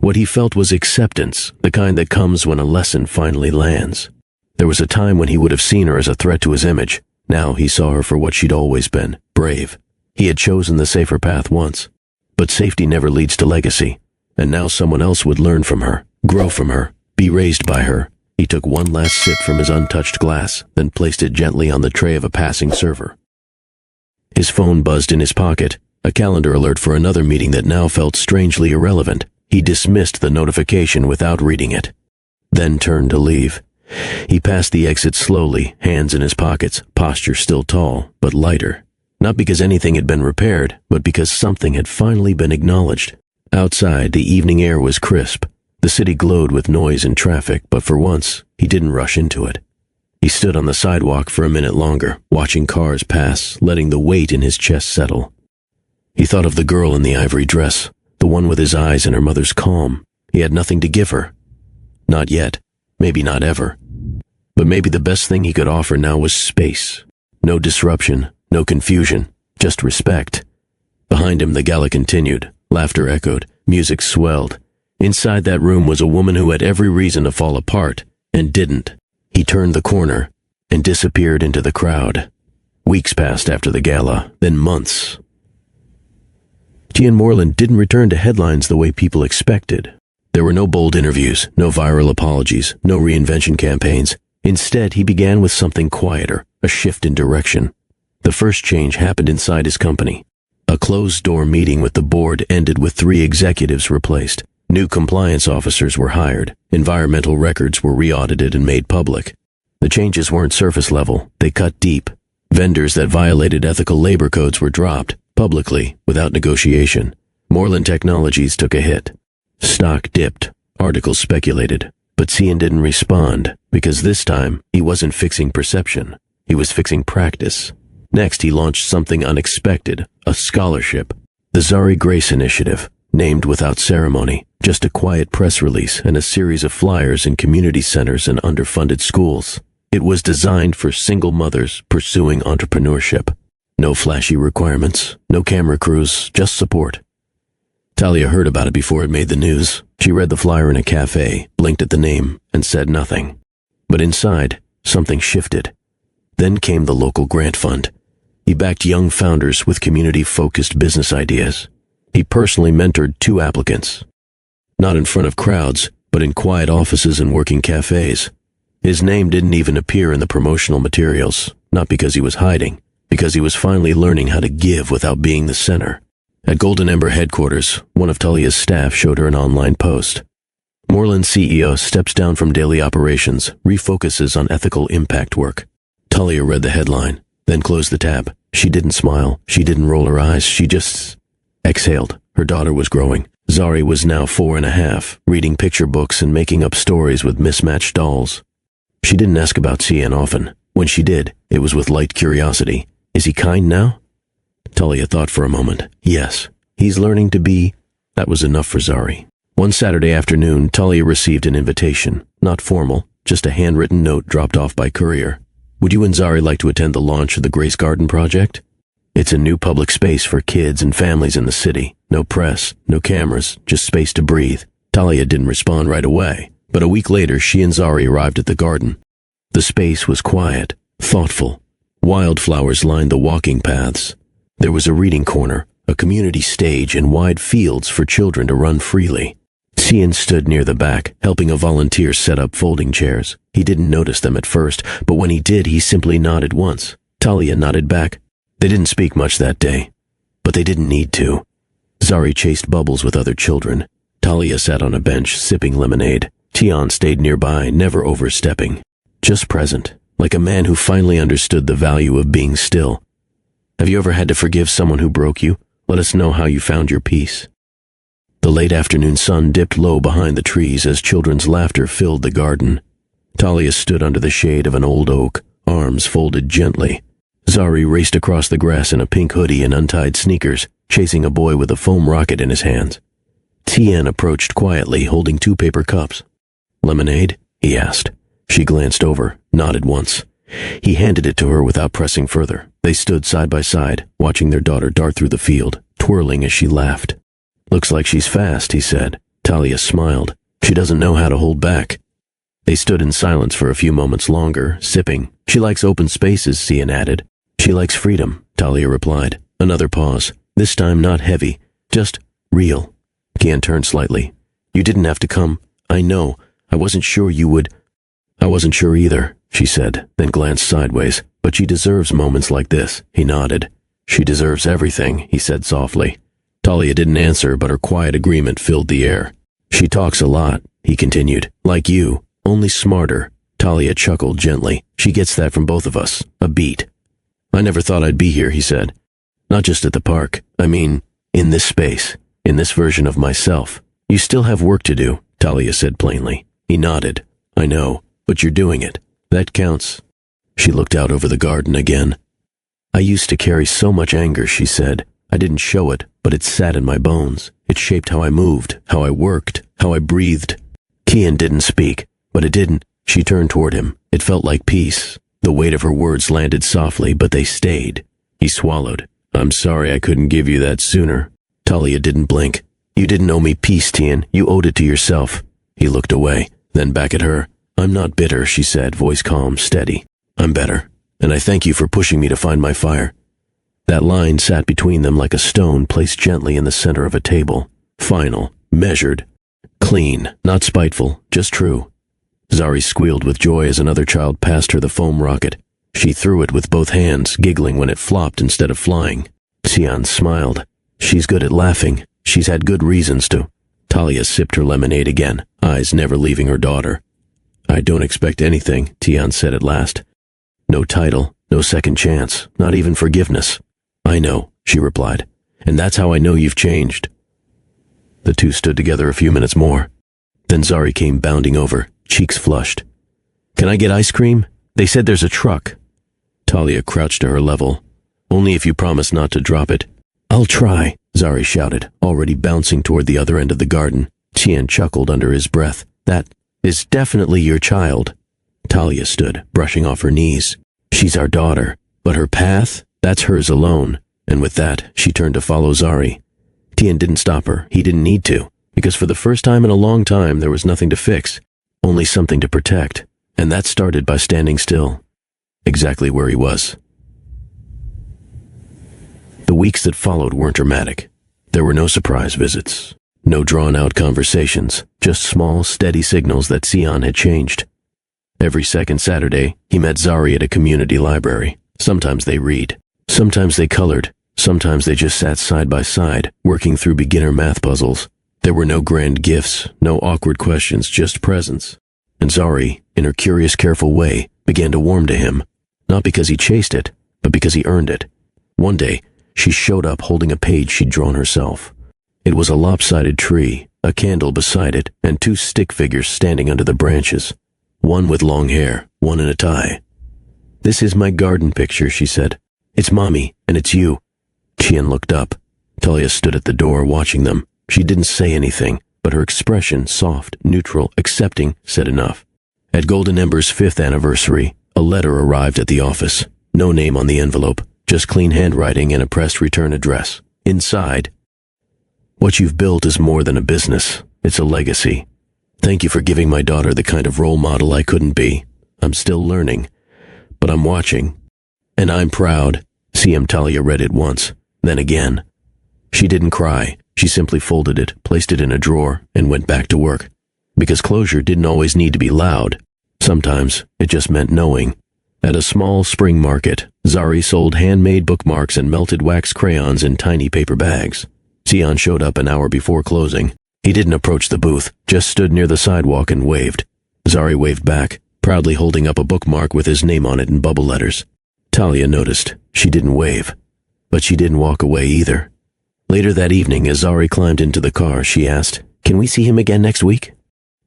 What he felt was acceptance, the kind that comes when a lesson finally lands. There was a time when he would have seen her as a threat to his image. Now he saw her for what she'd always been, brave. He had chosen the safer path once. But safety never leads to legacy. And now someone else would learn from her, grow from her, be raised by her. He took one last sip from his untouched glass, then placed it gently on the tray of a passing server. His phone buzzed in his pocket, a calendar alert for another meeting that now felt strangely irrelevant. He dismissed the notification without reading it, then turned to leave. He passed the exit slowly, hands in his pockets, posture still tall, but lighter. Not because anything had been repaired, but because something had finally been acknowledged. Outside, the evening air was crisp. The city glowed with noise and traffic, but for once, he didn't rush into it. He stood on the sidewalk for a minute longer, watching cars pass, letting the weight in his chest settle. He thought of the girl in the ivory dress, the one with his eyes and her mother's calm. He had nothing to give her. Not yet. Maybe not ever. But maybe the best thing he could offer now was space. No disruption, no confusion, just respect. Behind him, the gala continued. Laughter echoed. Music swelled. Inside that room was a woman who had every reason to fall apart, and didn't. He turned the corner and disappeared into the crowd. Weeks passed after the gala, then months. Tian Moreland didn't return to headlines the way people expected. There were no bold interviews, no viral apologies, no reinvention campaigns. Instead, he began with something quieter, a shift in direction. The first change happened inside his company. A closed-door meeting with the board ended with 3 executives replaced. New compliance officers were hired. Environmental records were re-audited and made public. The changes weren't surface level. They cut deep. Vendors that violated ethical labor codes were dropped, publicly, without negotiation. Moreland Technologies took a hit. Stock dipped. Articles speculated. But Cian didn't respond, because this time, he wasn't fixing perception. He was fixing practice. Next, he launched something unexpected, a scholarship. The Zari Grace Initiative, named without ceremony, just a quiet press release and a series of flyers in community centers and underfunded schools. It was designed for single mothers pursuing entrepreneurship. No flashy requirements, no camera crews, just support. Talia heard about it before it made the news. She read the flyer in a cafe, blinked at the name, and said nothing. But inside, something shifted. Then came the local grant fund. He backed young founders with community-focused business ideas. He personally mentored 2 applicants. Not in front of crowds, but in quiet offices and working cafes. His name didn't even appear in the promotional materials, not because he was hiding, because he was finally learning how to give without being the center. At Golden Ember headquarters, one of Talia's staff showed her an online post. Moreland CEO steps down from daily operations, refocuses on ethical impact work. Talia read the headline, then closed the tab. She didn't smile. She didn't roll her eyes. She just exhaled. Her daughter was growing. Zari was now 4.5, reading picture books and making up stories with mismatched dolls. She didn't ask about Cian often. When she did, it was with light curiosity. Is he kind now? Talia thought for a moment. Yes, he's learning to be. That was enough for Zari. One Saturday afternoon, Talia received an invitation. Not formal, just a handwritten note dropped off by courier. Would you and Zari like to attend the launch of the Grace Garden project? It's a new public space for kids and families in the city. No press, no cameras, just space to breathe. Talia didn't respond right away, but a week later she and Zari arrived at the garden. The space was quiet, thoughtful. Wildflowers lined the walking paths. There was a reading corner, a community stage, and wide fields for children to run freely. Cian stood near the back, helping a volunteer set up folding chairs. He didn't notice them at first, but when he did, he simply nodded once. Talia nodded back. They didn't speak much that day, but they didn't need to. Zari chased bubbles with other children. Talia sat on a bench, sipping lemonade. Tian stayed nearby, never overstepping. Just present, like a man who finally understood the value of being still. Have you ever had to forgive someone who broke you? Let us know how you found your peace. The late afternoon sun dipped low behind the trees as children's laughter filled the garden. Talia stood under the shade of an old oak, arms folded gently. Zari raced across the grass in a pink hoodie and untied sneakers, chasing a boy with a foam rocket in his hands. Tian approached quietly, holding 2 paper cups. Lemonade? He asked. She glanced over, nodded once. He handed it to her without pressing further. They stood side by side, watching their daughter dart through the field, twirling as she laughed. "Looks like she's fast," he said. Talia smiled. "She doesn't know how to hold back." They stood in silence for a few moments longer, sipping. "She likes open spaces," Cian added. "She likes freedom," Talia replied. Another pause. This time not heavy, just real. Cian turned slightly. "You didn't have to come. I know. I wasn't sure you would." "I wasn't sure either," she said, then glanced sideways. "But she deserves moments like this." He nodded. "She deserves everything," he said softly. Talia didn't answer, but her quiet agreement filled the air. "She talks a lot," he continued. "Like you, only smarter." Talia chuckled gently. "She gets that from both of us. A beat." "I never thought I'd be here," he said. "Not just at the park. I mean, in this space, in this version of myself." "You still have work to do," Talia said plainly. He nodded. "I know, but you're doing it. That counts." She looked out over the garden again. "I used to carry so much anger," she said. "I didn't show it, but it sat in my bones. It shaped how I moved, how I worked, how I breathed." Cian didn't speak, but it didn't. She turned toward him. It felt like peace. The weight of her words landed softly, but they stayed. He swallowed. "I'm sorry I couldn't give you that sooner." Talia didn't blink. "You didn't owe me peace, Cian. You owed it to yourself." He looked away, then back at her. "I'm not bitter," she said, voice calm, steady. "I'm better, and I thank you for pushing me to find my fire." That line sat between them like a stone placed gently in the center of a table. Final, measured, clean, not spiteful, just true. Zari squealed with joy as another child passed her the foam rocket. She threw it with both hands, giggling when it flopped instead of flying. Cian smiled. "She's good at laughing. She's had good reasons to." Talia sipped her lemonade again, eyes never leaving her daughter. "I don't expect anything," Cian said at last. "No title, no second chance, not even forgiveness." "I know," she replied, "and that's how I know you've changed." The two stood together a few minutes more. Then Zari came bounding over, cheeks flushed. "Can I get ice cream? They said there's a truck." Talia crouched to her level. "Only if you promise not to drop it." "I'll try," Zari shouted, already bouncing toward the other end of the garden. Cian chuckled under his breath. "That is definitely your child." Talia stood, brushing off her knees. "She's our daughter, but her path, that's hers alone." And with that, she turned to follow Zari. Cian didn't stop her. He didn't need to, because for the first time in a long time there was nothing to fix, only something to protect. And that started by standing still, exactly where he was. The weeks that followed weren't dramatic. There were no surprise visits, no drawn-out conversations, just small, steady signals that Cian had changed. Every second Saturday, he met Zari at a community library. Sometimes they read, sometimes they colored, sometimes they just sat side by side, working through beginner math puzzles. There were no grand gifts, no awkward questions, just presence. And Zari, in her curious, careful way, began to warm to him, not because he chased it, but because he earned it. One day, she showed up holding a page she'd drawn herself. It was a lopsided tree, a candle beside it, and two stick figures standing under the branches. One with long hair, one in a tie. "This is my garden picture," she said. "It's Mommy, and it's you." Cian looked up. Talia stood at the door watching them. She didn't say anything, but her expression, soft, neutral, accepting, said enough. At Golden Ember's 5th anniversary, a letter arrived at the office. No name on the envelope, just clean handwriting and a pressed return address. Inside, "What you've built is more than a business. It's a legacy. Thank you for giving my daughter the kind of role model I couldn't be. I'm still learning, but I'm watching. And I'm proud." CM Talia read it once, then again. She didn't cry. She simply folded it, placed it in a drawer, and went back to work. Because closure didn't always need to be loud. Sometimes it just meant knowing. At a small spring market, Zari sold handmade bookmarks and melted wax crayons in tiny paper bags. Cian showed up an hour before closing. He didn't approach the booth, just stood near the sidewalk and waved. Zari waved back, proudly holding up a bookmark with his name on it in bubble letters. Talia noticed. She didn't wave, but she didn't walk away either. Later that evening, as Zari climbed into the car, she asked, "Can we see him again next week?"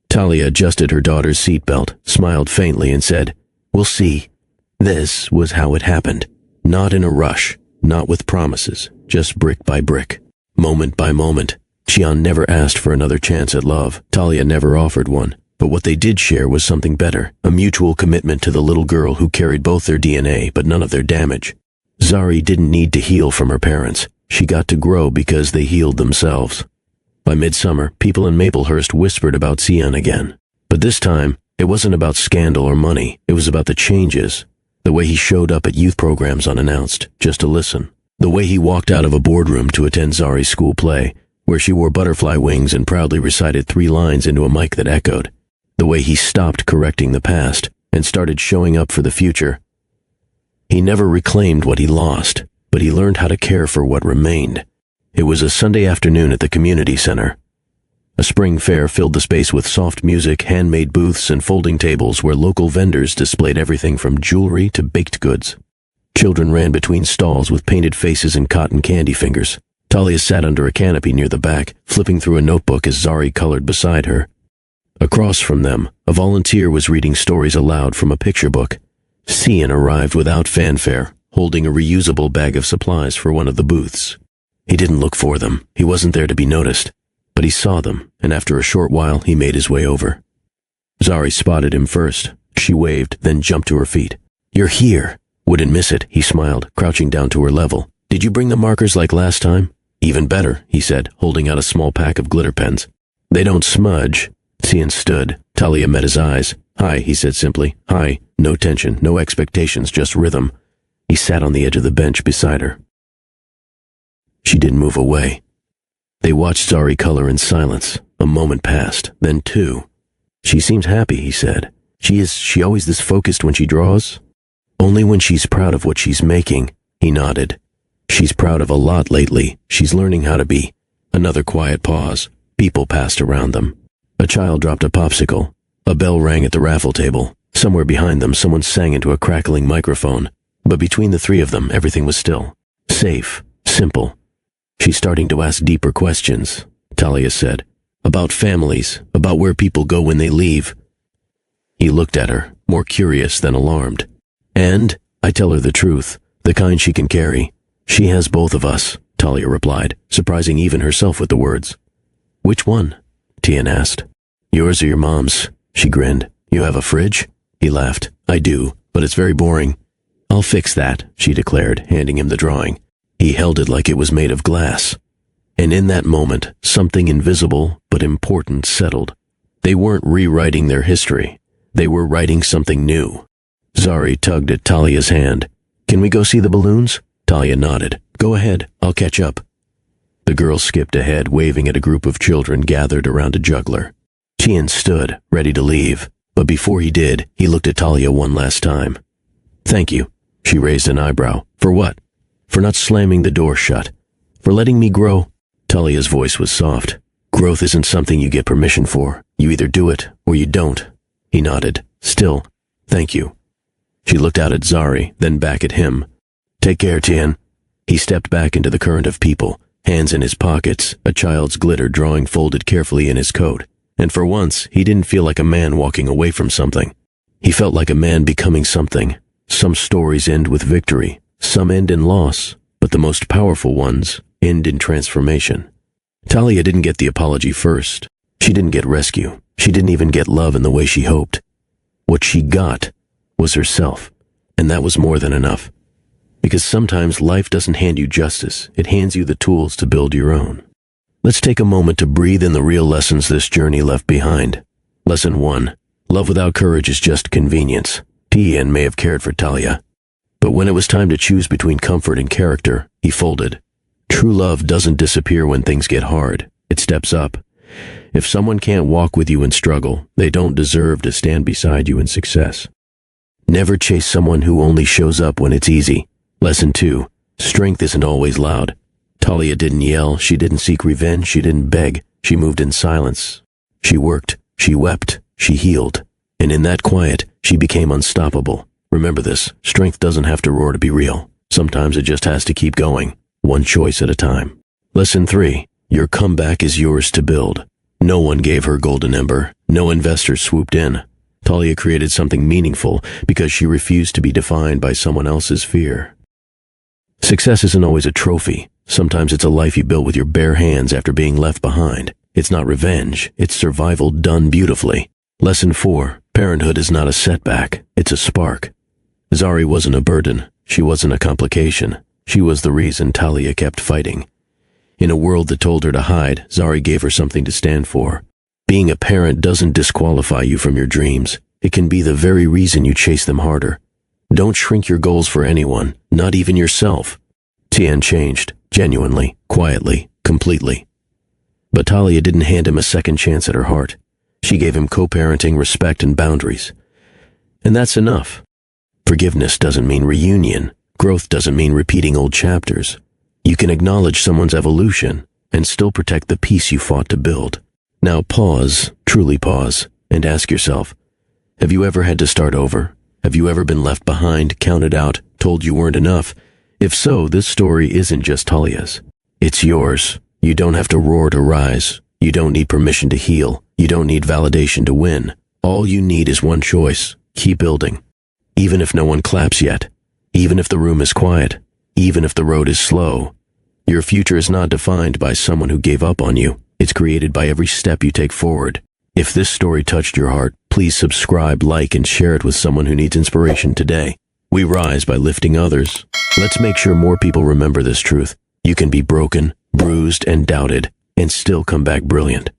Talia adjusted her daughter's seatbelt, smiled faintly, and said, "We'll see." This was how it happened. Not in a rush, not with promises, just brick by brick, moment by moment. Cian never asked for another chance at love. Talia never offered one. But what they did share was something better, a mutual commitment to the little girl who carried both their DNA but none of their damage. Zari didn't need to heal from her parents. She got to grow because they healed themselves. By midsummer, people in Maplehurst whispered about Sion again. But this time, it wasn't about scandal or money. It was about the changes. The way he showed up at youth programs unannounced, just to listen. The way he walked out of a boardroom to attend Zari's school play, where she wore butterfly wings and proudly recited 3 lines into a mic that echoed. The way he stopped correcting the past and started showing up for the future. He never reclaimed what he lost, but he learned how to care for what remained. It was a Sunday afternoon at the community center. A spring fair filled the space with soft music, handmade booths, and folding tables where local vendors displayed everything from jewelry to baked goods. Children ran between stalls with painted faces and cotton candy fingers. Talia sat under a canopy near the back, flipping through a notebook as Zari colored beside her. Across from them, a volunteer was reading stories aloud from a picture book. Sion arrived without fanfare, holding a reusable bag of supplies for one of the booths. He didn't look for them. He wasn't there to be noticed. But he saw them, and after a short while, he made his way over. Zari spotted him first. She waved, then jumped to her feet. "You're here." "Wouldn't miss it," he smiled, crouching down to her level. "Did you bring the markers like last time?" "Even better," he said, holding out a small pack of glitter pens. "They don't smudge." Sion stood. Talia met his eyes. "Hi," he said simply. "Hi." No tension, no expectations, just rhythm. He sat on the edge of the bench beside her. She didn't move away. They watched Zari color in silence. A moment passed, then 2. "She seems happy," he said. Is she always this focused when she draws?" "Only when she's proud of what she's making," he nodded. "She's proud of a lot lately. She's learning how to be." Another quiet pause. People passed around them. A child dropped a popsicle. A bell rang at the raffle table. Somewhere behind them, someone sang into a crackling microphone. But between the 3 of them, everything was still. Safe. Simple. "She's starting to ask deeper questions," Talia said. "About families, about where people go when they leave." He looked at her, more curious than alarmed. "And I tell her the truth, the kind she can carry. She has both of us," Talia replied, surprising even herself with the words. "Which one?" Tian asked. "Yours or your mom's?" She grinned. "You have a fridge?" He laughed. "I do, but it's very boring." "I'll fix that," she declared, handing him the drawing. He held it like it was made of glass. And in that moment, something invisible but important settled. They weren't rewriting their history. They were writing something new. Zari tugged at Talia's hand. "Can we go see the balloons?" Talia nodded. "Go ahead, I'll catch up." The girl skipped ahead, waving at a group of children gathered around a juggler. Tian stood, ready to leave, but before he did, he looked at Talia one last time. "Thank you." She raised an eyebrow. "For what?" "For not slamming the door shut. For letting me grow." Talia's voice was soft. "Growth isn't something you get permission for. You either do it, or you don't." He nodded. "Still, thank you." She looked out at Zari, then back at him. "Take care, Tian." He stepped back into the current of people, hands in his pockets, a child's glitter drawing folded carefully in his coat. And for once, he didn't feel like a man walking away from something. He felt like a man becoming something. Some stories end with victory. Some end in loss, but the most powerful ones end in transformation. Talia didn't get the apology first. She didn't get rescue. She didn't even get love in the way she hoped. What she got was herself, and that was more than enough. Because sometimes life doesn't hand you justice, it hands you the tools to build your own. Let's take a moment to breathe in the real lessons this journey left behind. Lesson 1. Love without courage is just convenience. Tian may have cared for Talia, but when it was time to choose between comfort and character, he folded. True love doesn't disappear when things get hard. It steps up. If someone can't walk with you in struggle, they don't deserve to stand beside you in success. Never chase someone who only shows up when it's easy. Lesson 2. Strength isn't always loud. Talia didn't yell, she didn't seek revenge, she didn't beg. She moved in silence. She worked, she wept, she healed. And in that quiet, she became unstoppable. Remember this, strength doesn't have to roar to be real. Sometimes it just has to keep going, one choice at a time. Lesson 3. Your comeback is yours to build. No one gave her golden ember. No investor swooped in. Talia created something meaningful because she refused to be defined by someone else's fear. Success isn't always a trophy. Sometimes it's a life you built with your bare hands after being left behind. It's not revenge. It's survival done beautifully. Lesson 4. Parenthood is not a setback, it's a spark. Zari wasn't a burden. She wasn't a complication. She was the reason Talia kept fighting. In a world that told her to hide, Zari gave her something to stand for. Being a parent doesn't disqualify you from your dreams. It can be the very reason you chase them harder. Don't shrink your goals for anyone, not even yourself. Tian changed, genuinely, quietly, completely. But Talia didn't hand him a second chance at her heart. She gave him co-parenting, respect, and boundaries. And that's enough. Forgiveness doesn't mean reunion. Growth doesn't mean repeating old chapters. You can acknowledge someone's evolution and still protect the peace you fought to build. Now pause, truly pause, and ask yourself, have you ever had to start over? Have you ever been left behind, counted out, told you weren't enough? If so, this story isn't just Talia's. It's yours. You don't have to roar to rise. You don't need permission to heal. You don't need validation to win. All you need is one choice. Keep building. Even if no one claps yet. Even if the room is quiet. Even if the road is slow. Your future is not defined by someone who gave up on you. It's created by every step you take forward. If this story touched your heart, please subscribe, like, and share it with someone who needs inspiration today. We rise by lifting others. Let's make sure more people remember this truth. You can be broken, bruised, and doubted, and still come back brilliant.